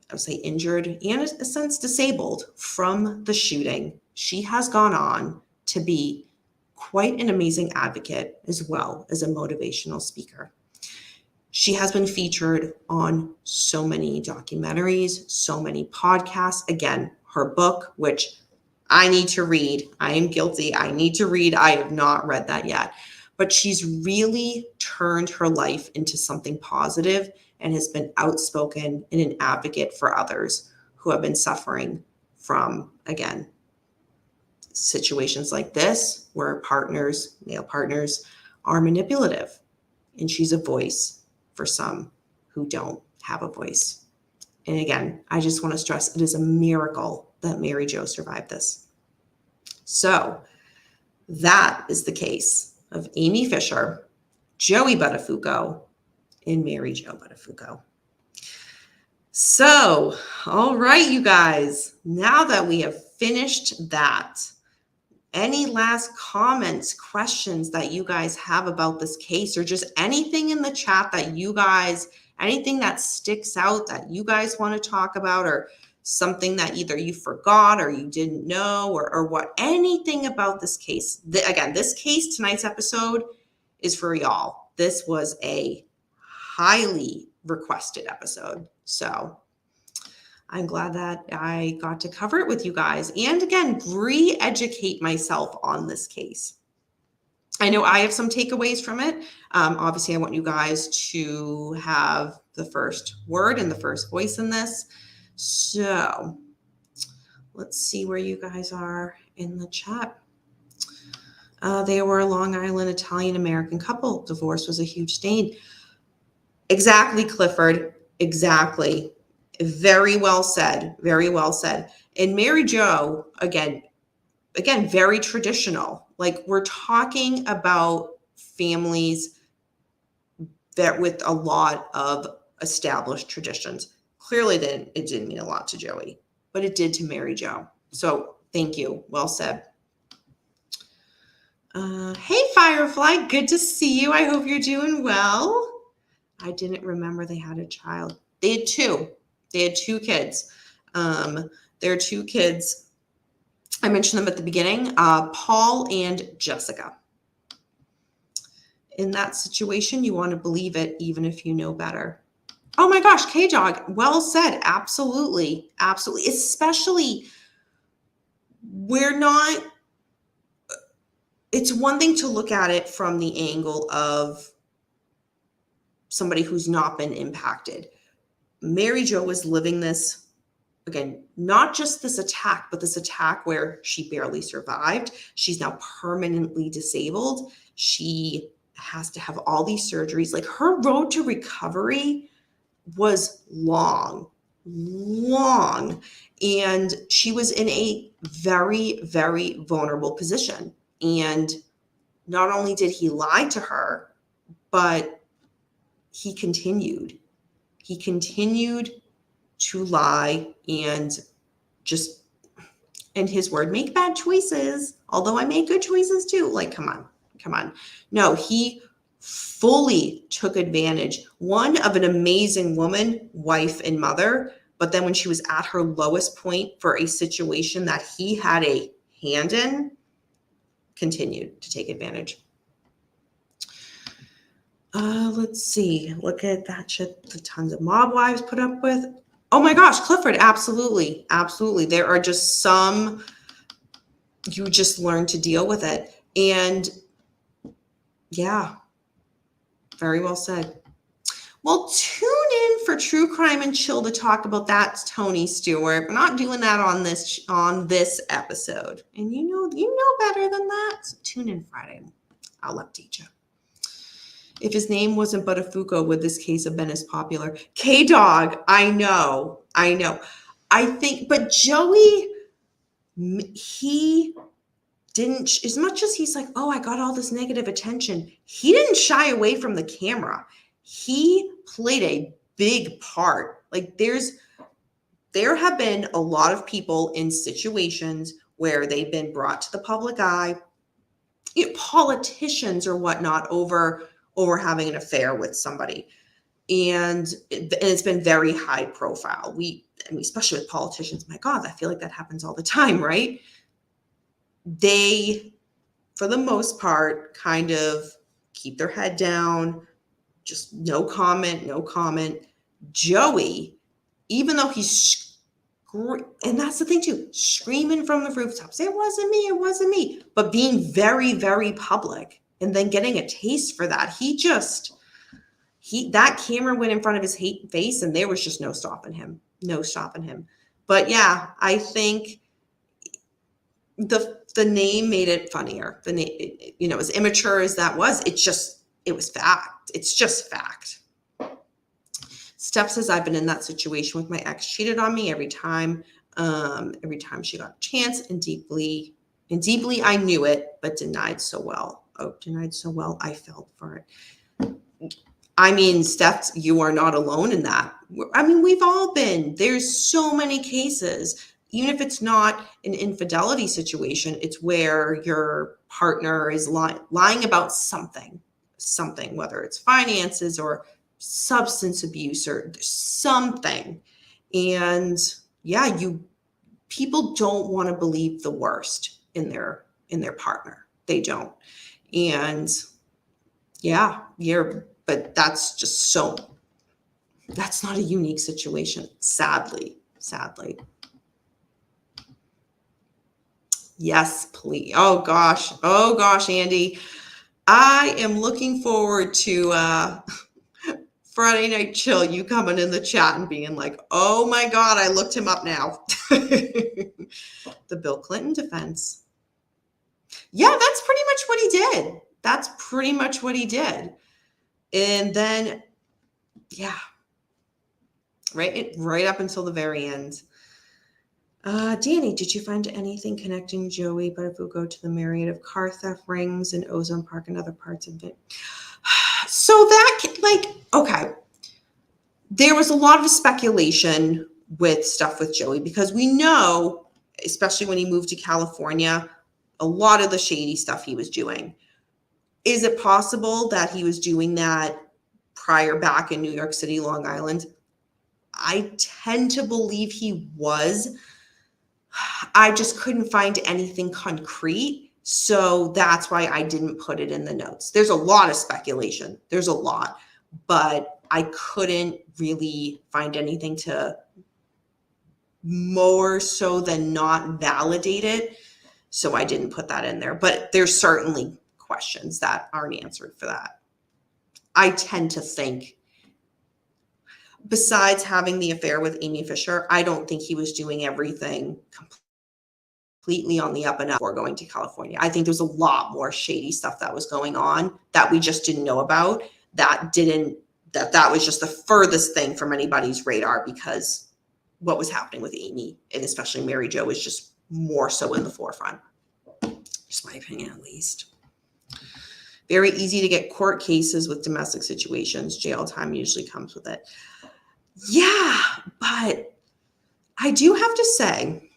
I would say injured and in a sense disabled from the shooting. She has gone on to be quite an amazing advocate as well as a motivational speaker. She has been featured on so many documentaries, so many podcasts. Again, her book, which I need to read. I am guilty. I need to read. I have not read that yet. But she's really turned her life into something positive and has been outspoken and an advocate for others who have been suffering from, again, situations like this where male partners are manipulative. And she's a voice for some who don't have a voice. And again, I just want to stress it is a miracle that Mary Jo survived this. So that is the case of Amy Fisher, Joey Buttafuoco, and Mary Jo Buttafuoco. So, all right, you guys, now that we have finished that, Any last comments, questions that you guys have about this case, or just anything in the chat that you guys, anything that sticks out that you guys want to talk about, or something that either you forgot or you didn't know, or what, anything about this case. Again, this case, tonight's episode is for y'all. This was a highly requested episode. So I'm glad that I got to cover it with you guys. And again, re-educate myself on this case. I know I have some takeaways from it. Obviously, I want you guys to have the first word and the first voice in this. So let's see where you guys are in the chat. They were a Long Island Italian-American couple. Divorce was a huge stain. Exactly, Clifford. Exactly. Very well said. Very well said. And Mary Jo, again, very traditional. Like, we're talking about families that with a lot of established traditions. Clearly, it didn't mean a lot to Joey, but it did to Mary Jo. So thank you. Well said. Hey, Firefly. Good to see you. I hope you're doing well. I didn't remember they had a child. They had two. They had two kids. Their two kids, I mentioned them at the beginning, Paul and Jessica. In that situation, you want to believe it even if you know better. Oh my gosh, K-Dog, well said. Absolutely. Absolutely. Especially, it's one thing to look at it from the angle of somebody who's not been impacted. Mary Jo was living this, again, not just this attack, but this attack where she barely survived. She's now permanently disabled. She has to have all these surgeries. Like, her road to recovery was long. And she was in a very, very vulnerable position. And not only did he lie to her, but he continued to lie and just, in his word, make bad choices. Although I made good choices too. Like, come on. No, he fully took advantage, one, of an amazing woman, wife and mother. But then when she was at her lowest point for a situation that he had a hand in, continued to take advantage. Let's see. Look at that shit the tons of mob wives put up with. Oh my gosh, Clifford, absolutely. Absolutely. There are just some, you just learn to deal with it. And yeah, very well said. Well, tune in for True Crime and Chill to talk about that, Tony Stewart. We're not doing that on this episode. And you know better than that. So tune in Friday. I'll update you. If his name wasn't Buttafuoco, would this case have been as popular? K-Dog, I know. I think, but Joey, he didn't, as much as he's like, oh, I got all this negative attention, he didn't shy away from the camera. He played a big part. Like, there have been a lot of people in situations where they've been brought to the public eye, politicians or whatnot, over having an affair with somebody. And it's been very high profile. Especially with politicians, my God, I feel like that happens all the time, right? They, for the most part, kind of keep their head down, just no comment. Joey, even though he's, and that's the thing too, screaming from the rooftops, it wasn't me, but being very, very public. And then getting a taste for that, that camera went in front of his face, and there was just no stopping him. But yeah, I think the name made it funnier. The name, as immature as that was, it was fact. It's just fact. Steph says, I've been in that situation with my ex. Cheated on me every time she got a chance, and deeply I knew it, but denied so well. I felt for it. I mean, Steph, you are not alone in that. I mean, we've all been. There's so many cases. even if it's not an infidelity situation, it's where your partner is lying about something, whether it's finances or substance abuse or something. And yeah, people don't want to believe the worst in their partner. They don't. And yeah, but that's not a unique situation, sadly. Yes, please. Oh gosh, Andy. I am looking forward to Friday Night Chill, you coming in the chat and being like, oh my God, I looked him up now. The Bill Clinton defense. Yeah, that's pretty much what he did. And then, yeah, right up until the very end. Danny, did you find anything connecting Joey Buttafuoco to the myriad of car theft rings in Ozone Park and other parts of it? So okay. There was a lot of speculation with stuff with Joey because we know, especially when he moved to California, a lot of the shady stuff he was doing. Is it possible that he was doing that prior back in New York City, Long Island? I tend to believe he was. I just couldn't find anything concrete. So that's why I didn't put it in the notes. There's a lot of speculation. There's a lot, but I couldn't really find anything to more so than not validate it. So I didn't put that in there, but there's certainly questions that aren't answered for that. I tend to think, besides having the affair with Amy Fisher, I don't think he was doing everything completely on the up and up before going to California. I think there's a lot more shady stuff that was going on that we just didn't know about, that was just the furthest thing from anybody's radar, because what was happening with Amy and especially Mary Jo was just more so in the forefront. Just my opinion, at least. Very easy to get court cases with domestic situations. Jail time usually comes with it. Yeah, but I do have to say,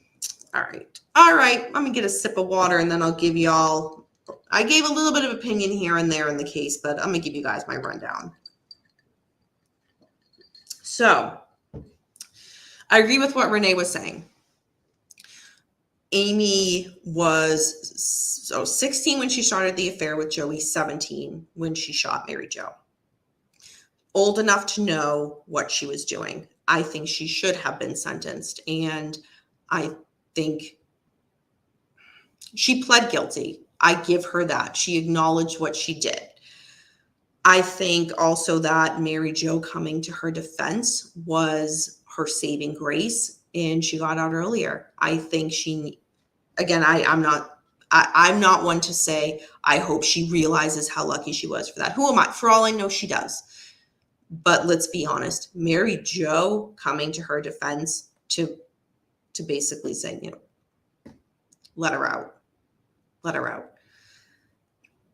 all right, I'm going to get a sip of water and then I'll give y'all, I gave a little bit of opinion here and there in the case, but I'm going to give you guys my rundown. So I agree with what Renee was saying. Amy was 16 when she started the affair with Joey, 17 when she shot Mary Jo. Old enough to know what she was doing. I think she should have been sentenced, and I think she pled guilty. I give her that. She acknowledged what she did. I think also that Mary Jo coming to her defense was her saving grace, and she got out earlier. I think I'm not one to say I hope she realizes how lucky she was for that. Who am I? For all I know, she does. But let's be honest, Mary Jo coming to her defense to basically say, let her out.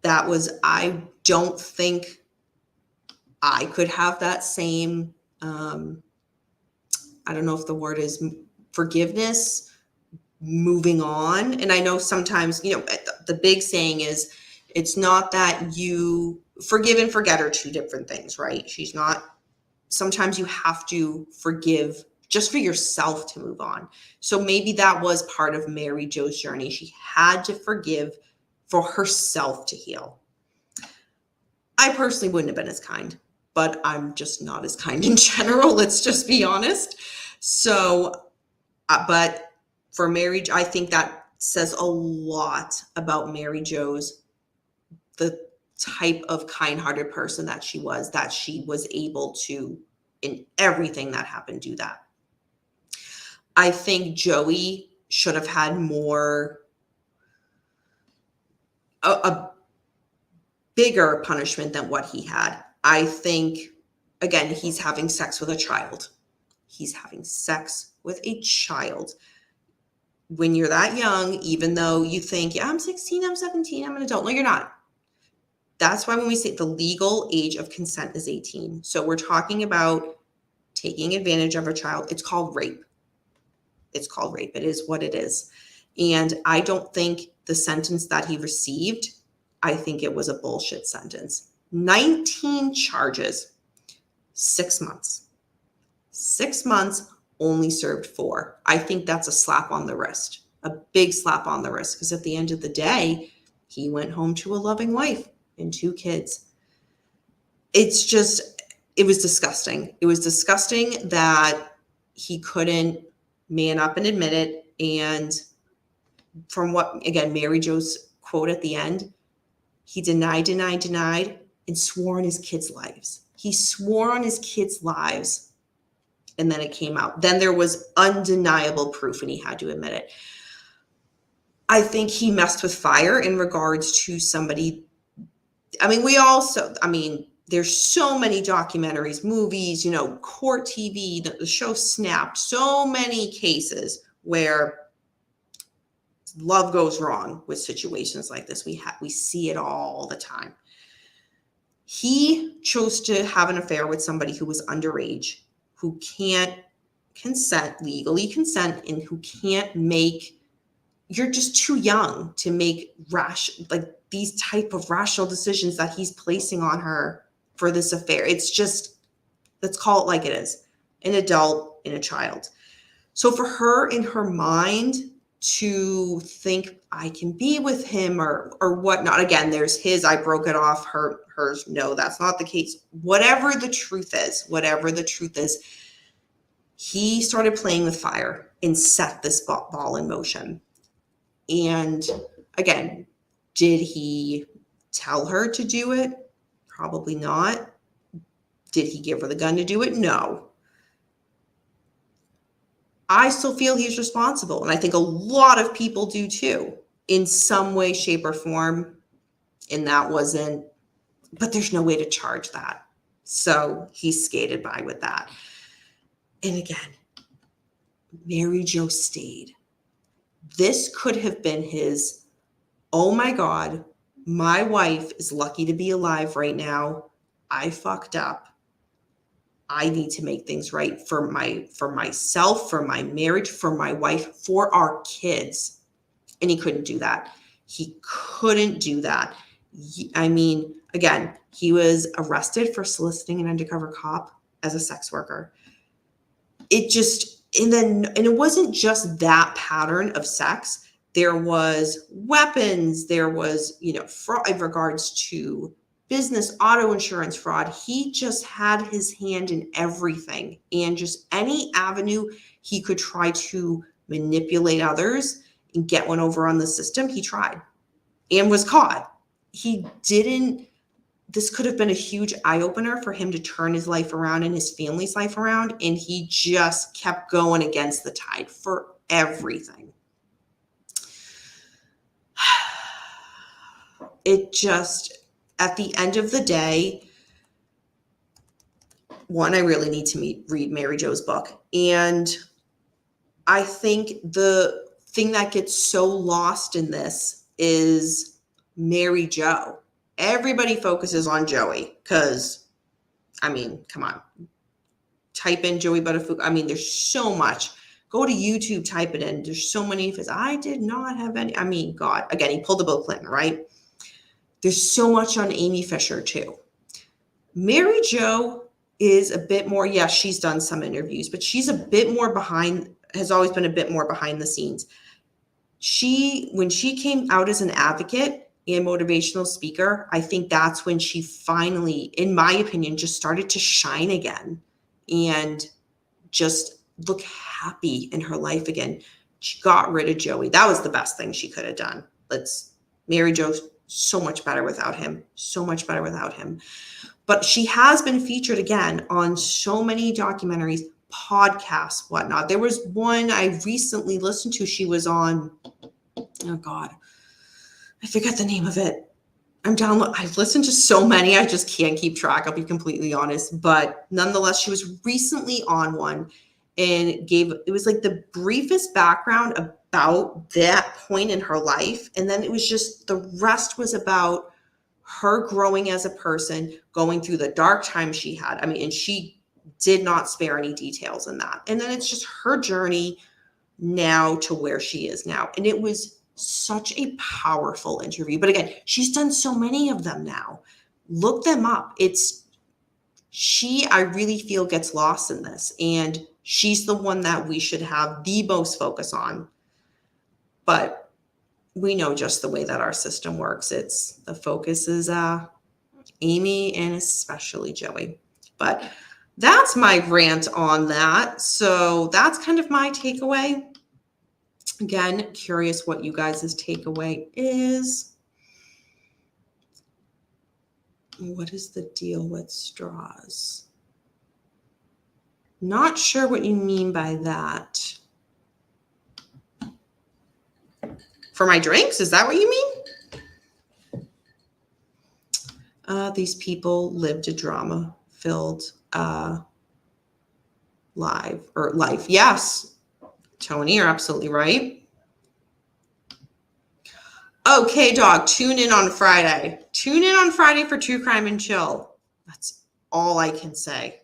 That was, I don't think I could have that same, I don't know if the word is forgiveness, moving on. And I know sometimes, the big saying is, it's not that you forgive and forget are two different things, right? Sometimes you have to forgive just for yourself to move on. So maybe that was part of Mary Jo's journey. She had to forgive for herself to heal. I personally wouldn't have been as kind, but I'm just not as kind in general. Let's just be honest. So, but for Mary, I think that says a lot about Mary Jo's, the type of kind-hearted person that she was able to, in everything that happened, do that. I think Joey should have had more, a bigger punishment than what he had. I think, again, he's having sex with a child. When you're that young, even though you think, yeah, I'm 16, I'm 17, I'm an adult. No, you're not. That's why when we say the legal age of consent is 18. So we're talking about taking advantage of a child. It's called rape. it's called rape. It is what it is. And I don't think the sentence that he received, I think it was a bullshit sentence. 19 charges, 6 months. 6 months, only served 4. I think that's a slap on the wrist, a big slap on the wrist, because at the end of the day, he went home to a loving wife and 2 kids. It's just, it was disgusting. It was disgusting that he couldn't man up and admit it. And from what, again, Mary Jo's quote at the end, he denied, and swore on his kids' lives. He swore on his kids' lives, and then it came out. Then there was undeniable proof, and he had to admit it. I think he messed with fire in regards to somebody. I mean, there's so many documentaries, movies, court TV, the show Snapped, so many cases where love goes wrong with situations like this. We see it all the time. He chose to have an affair with somebody who was underage, who can't legally consent, and who can't make, you're just too young to make these type of rational decisions that he's placing on her for this affair. It's just, let's call it like it is, an adult and a child. So for her, in her mind, to think I can be with him or whatnot. Again, there's his, I broke it off, hers, no, that's not the case. Whatever the truth is, he started playing with fire and set this ball in motion. And again, did he tell her to do it? Probably not. Did he give her the gun to do it? No. I still feel he's responsible. And I think a lot of people do too, in some way, shape, or form. And but there's no way to charge that. So he skated by with that. And again, Mary Jo stayed. This could have been his, oh my God, my wife is lucky to be alive right now. I fucked up. I need to make things right for myself, for my marriage, for my wife, for our kids. And he couldn't do that. He couldn't do that. Again, he was arrested for soliciting an undercover cop as a sex worker. And it wasn't just that pattern of sex. There was weapons. There was, fraud in regards to business, auto insurance fraud. He just had his hand in everything, and just any avenue he could try to manipulate others and get one over on the system, he tried and was caught. This could have been a huge eye-opener for him to turn his life around and his family's life around, and he just kept going against the tide for everything. It just, at the end of the day, one, I really need to read Mary Jo's book. And I think the thing that gets so lost in this is Mary Jo. Everybody focuses on Joey because, come on. Type in Joey Buttafuoco. There's so much. Go to YouTube, type it in. There's so many of his, I did not have any. God. Again, he pulled the Bill Clinton, right? There's so much on Amy Fisher too. Mary Jo is a bit more, yes, she's done some interviews, but she's a bit more has always been a bit more behind the scenes. When she came out as an advocate and motivational speaker, I think that's when she finally, in my opinion, just started to shine again and just look happy in her life again. She got rid of Joey. That was the best thing she could have done. Mary Jo, so much better without him. But she has been featured again on so many documentaries, podcasts, whatnot. There was one I recently listened to. She was on, oh God, I forget the name of it. I've listened to so many, I just can't keep track. I'll be completely honest. But nonetheless, she was recently on one and it was like the briefest background about that point in her life. And then it was just, the rest was about her growing as a person, going through the dark times she had. And she did not spare any details in that. And then it's just her journey now to where she is now. And it was such a powerful interview. But again, she's done so many of them now. Look them up. I really feel gets lost in this. And she's the one that we should have the most focus on. But we know just the way that our system works. The focus is Amy and especially Joey. But that's my rant on that. So that's kind of my takeaway. Again, curious what you guys' takeaway is. What is the deal with straws? Not sure what you mean by that. For my drinks? Is that what you mean? These people lived a drama-filled life. Yes, Tony, you're absolutely right. Okay, dog, tune in on Friday. Tune in on Friday for True Crime and Chill. That's all I can say.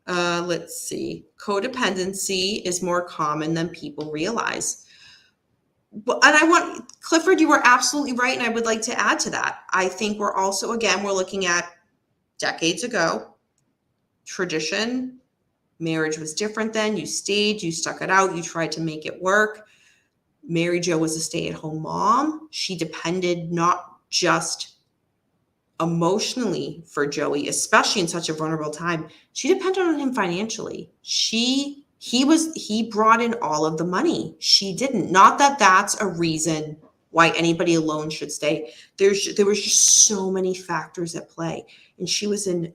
Let's see. Codependency is more common than people realize. And Clifford, you were absolutely right. And I would like to add to that. I think we're looking at decades ago. Tradition, marriage was different then. You stayed, you stuck it out, you tried to make it work. Mary Jo was a stay-at-home mom. She depended not just emotionally for Joey, especially in such a vulnerable time. She depended on him financially. He brought in all of the money. She didn't. Not that that's a reason why anybody alone should stay. There was just so many factors at play. And she was in,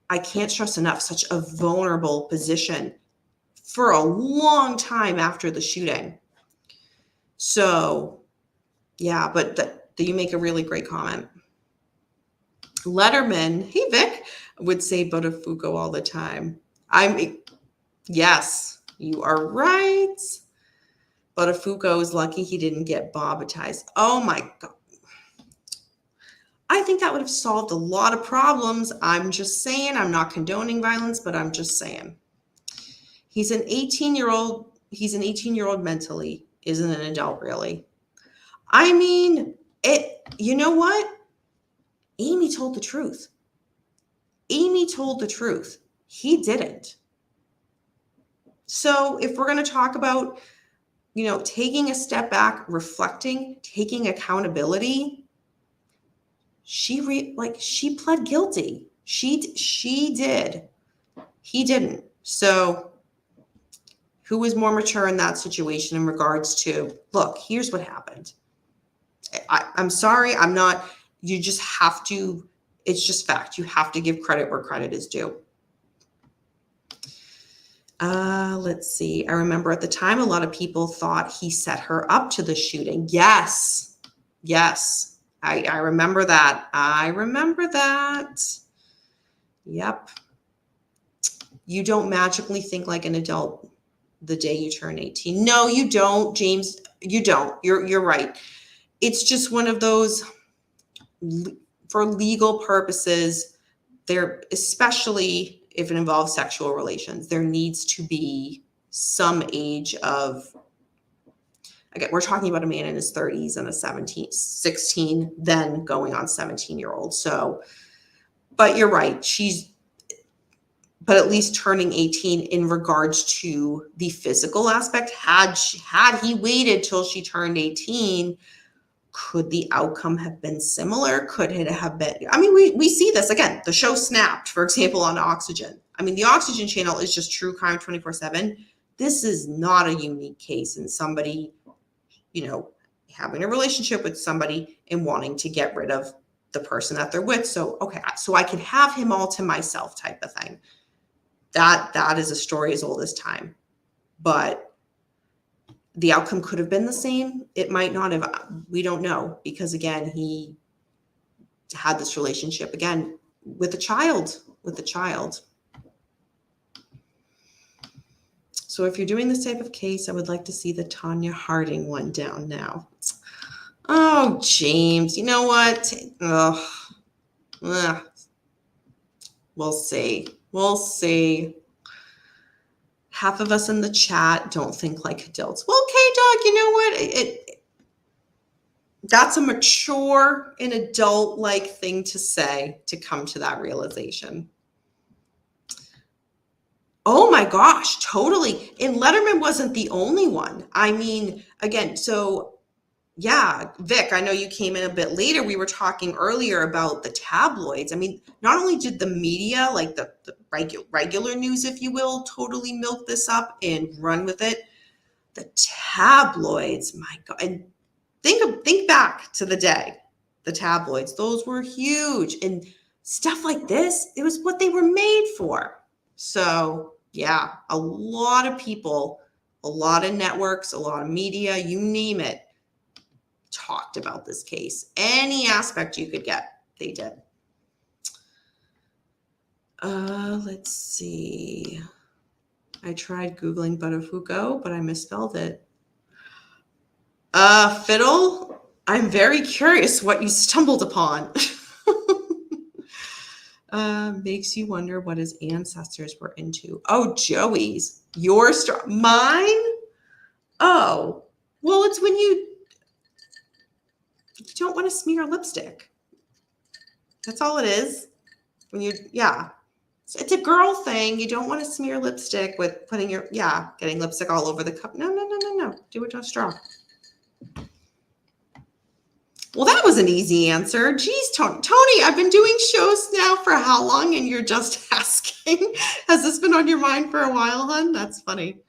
I can't stress enough, such a vulnerable position for a long time after the shooting. So, yeah, but you make a really great comment. Letterman, hey Vic, would say Buttafuoco all the time. Yes, you are right. Buttafuoco is lucky he didn't get bobbatized. Oh my God. I think that would have solved a lot of problems. I'm just saying, I'm not condoning violence, but I'm just saying. He's an 18-year-old mentally, isn't an adult really. I mean, you know what? Amy told the truth. He didn't. So if we're going to talk about, taking a step back, reflecting, taking accountability, she pled guilty. She did. He didn't. So who was more mature in that situation in regards to, look, here's what happened. I'm sorry. I'm not, you just have to, it's just fact. You have to give credit where credit is due. Let's see. I remember at the time, a lot of people thought he set her up to the shooting. Yes. I remember that. Yep. You don't magically think like an adult the day you turn 18. No, you don't, James. You don't. You're right. It's just one of those, for legal purposes, especially if it involves sexual relations, there needs to be some age of, again, we're talking about a man in his 30s and a 16, then going on 17-year-old. So, but you're right. But at least turning 18 in regards to the physical aspect, had he waited till she turned 18, could the outcome have been similar? Could it have been? I mean, we see this again. The show Snapped, for example, on Oxygen. I mean, the Oxygen channel is just true crime 24/7. This is not a unique case in somebody, having a relationship with somebody and wanting to get rid of the person that they're with. So, okay, so I can have him all to myself type of thing. That is a story as old as time. But the outcome could have been the same. It might not have. We don't know, because again, he had this relationship again with a child. So if you're doing this type of case, I would like to see the Tanya Harding one down now. Oh, James, you know what? We'll see. Half of us in the chat don't think like adults. Well, okay, Doc, you know what? That's a mature and adult-like thing to say to come to that realization. Oh my gosh, totally. And Letterman wasn't the only one. I mean, again, so yeah, Vic, I know you came in a bit later. We were talking earlier about the tabloids. I mean, not only did the media, like the regular news, if you will, totally milk this up and run with it, the tabloids, my God. And think back to the day, the tabloids, those were huge. And stuff like this, it was what they were made for. So yeah, a lot of people, a lot of networks, a lot of media, you name it, talked about this case. Any aspect you could get, they did. Let's see. I tried Googling Buttafuoco, but I misspelled it. Fiddle, I'm very curious what you stumbled upon. Makes you wonder what his ancestors were into. Oh, Joey's. Mine? Oh, well, it's when you don't want to smear lipstick. That's all it is. It's a girl thing. You don't want to smear lipstick with getting lipstick all over the cup. No. Do it on straw. Well, that was an easy answer. Geez, Tony, I've been doing shows now for how long? And you're just asking. Has this been on your mind for a while, hon? That's funny.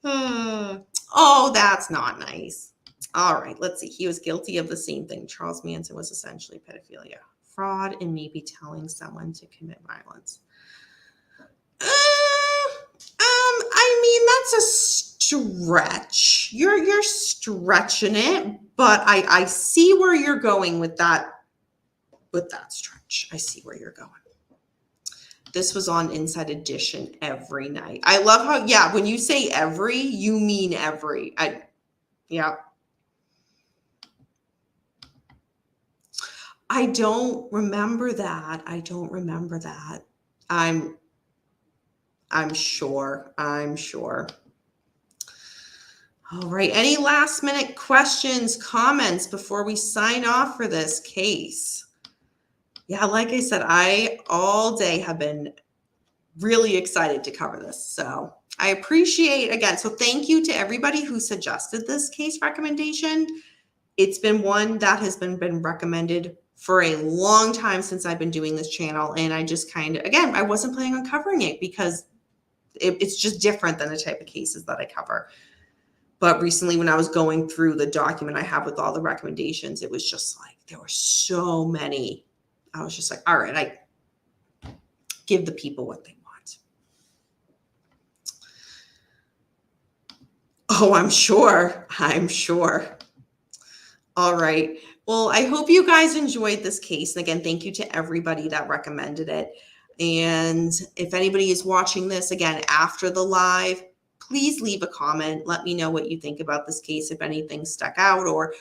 Oh, that's not nice. All right, let's see. He was guilty of the same thing. Charles Manson was essentially pedophilia, fraud, and maybe telling someone to commit violence. I mean, that's a stretch. You're stretching it, but I see where you're going with that stretch. I see where you're going. This was on Inside Edition every night. I love how, when you say every, you mean every. I don't remember that. I'm sure. All right. Any last minute questions, comments before we sign off for this case? Yeah, like I said, I all day have been really excited to cover this. So I appreciate, again, so thank you to everybody who suggested this case recommendation. It's been one that has been recommended for a long time since I've been doing this channel. And I just I wasn't planning on covering it because it's just different than the type of cases that I cover. But recently when I was going through the document I have with all the recommendations, it was just like, there were so many. I was just like, all right, I give the people what they want. Oh, I'm sure. All right. Well, I hope you guys enjoyed this case. And again, thank you to everybody that recommended it. And if anybody is watching this again after the live, please leave a comment. Let me know what you think about this case, if anything stuck out. Or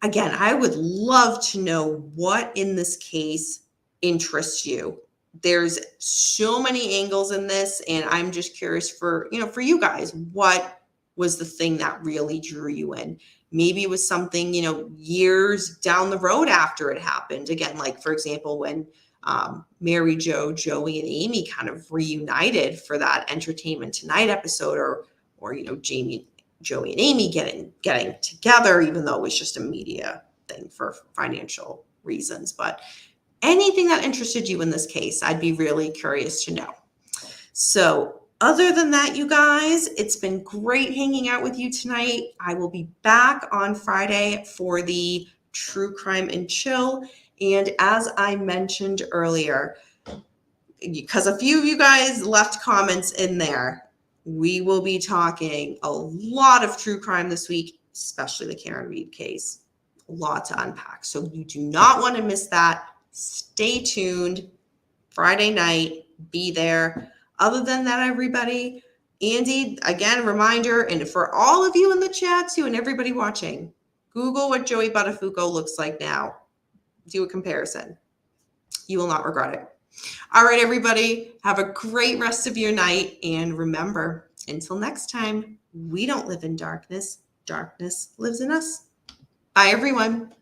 again, I would love to know what in this case interests you. There's so many angles in this, and I'm just curious for you guys, what was the thing that really drew you in? Maybe it was something, years down the road after it happened. Again, like for example, when Mary Jo, Joey, and Amy kind of reunited for that Entertainment Tonight episode, or Joey and Amy getting together, even though it was just a media thing for financial reasons. But anything that interested you in this case, I'd be really curious to know. So other than that, you guys, it's been great hanging out with you tonight. I will be back on Friday for the True Crime and Chill. And as I mentioned earlier, because a few of you guys left comments in there, we will be talking a lot of true crime this week, especially the Karen Reed case. A lot to unpack. So you do not want to miss that. Stay tuned. Friday night, be there. Other than that, everybody, Andy, again, a reminder, and for all of you in the chat too, and everybody watching, Google what Joey Buttafuoco looks like now. Do a comparison. You will not regret it. All right, everybody, have a great rest of your night. And remember, Until next time, we don't live in darkness. Darkness lives in us. Bye, everyone.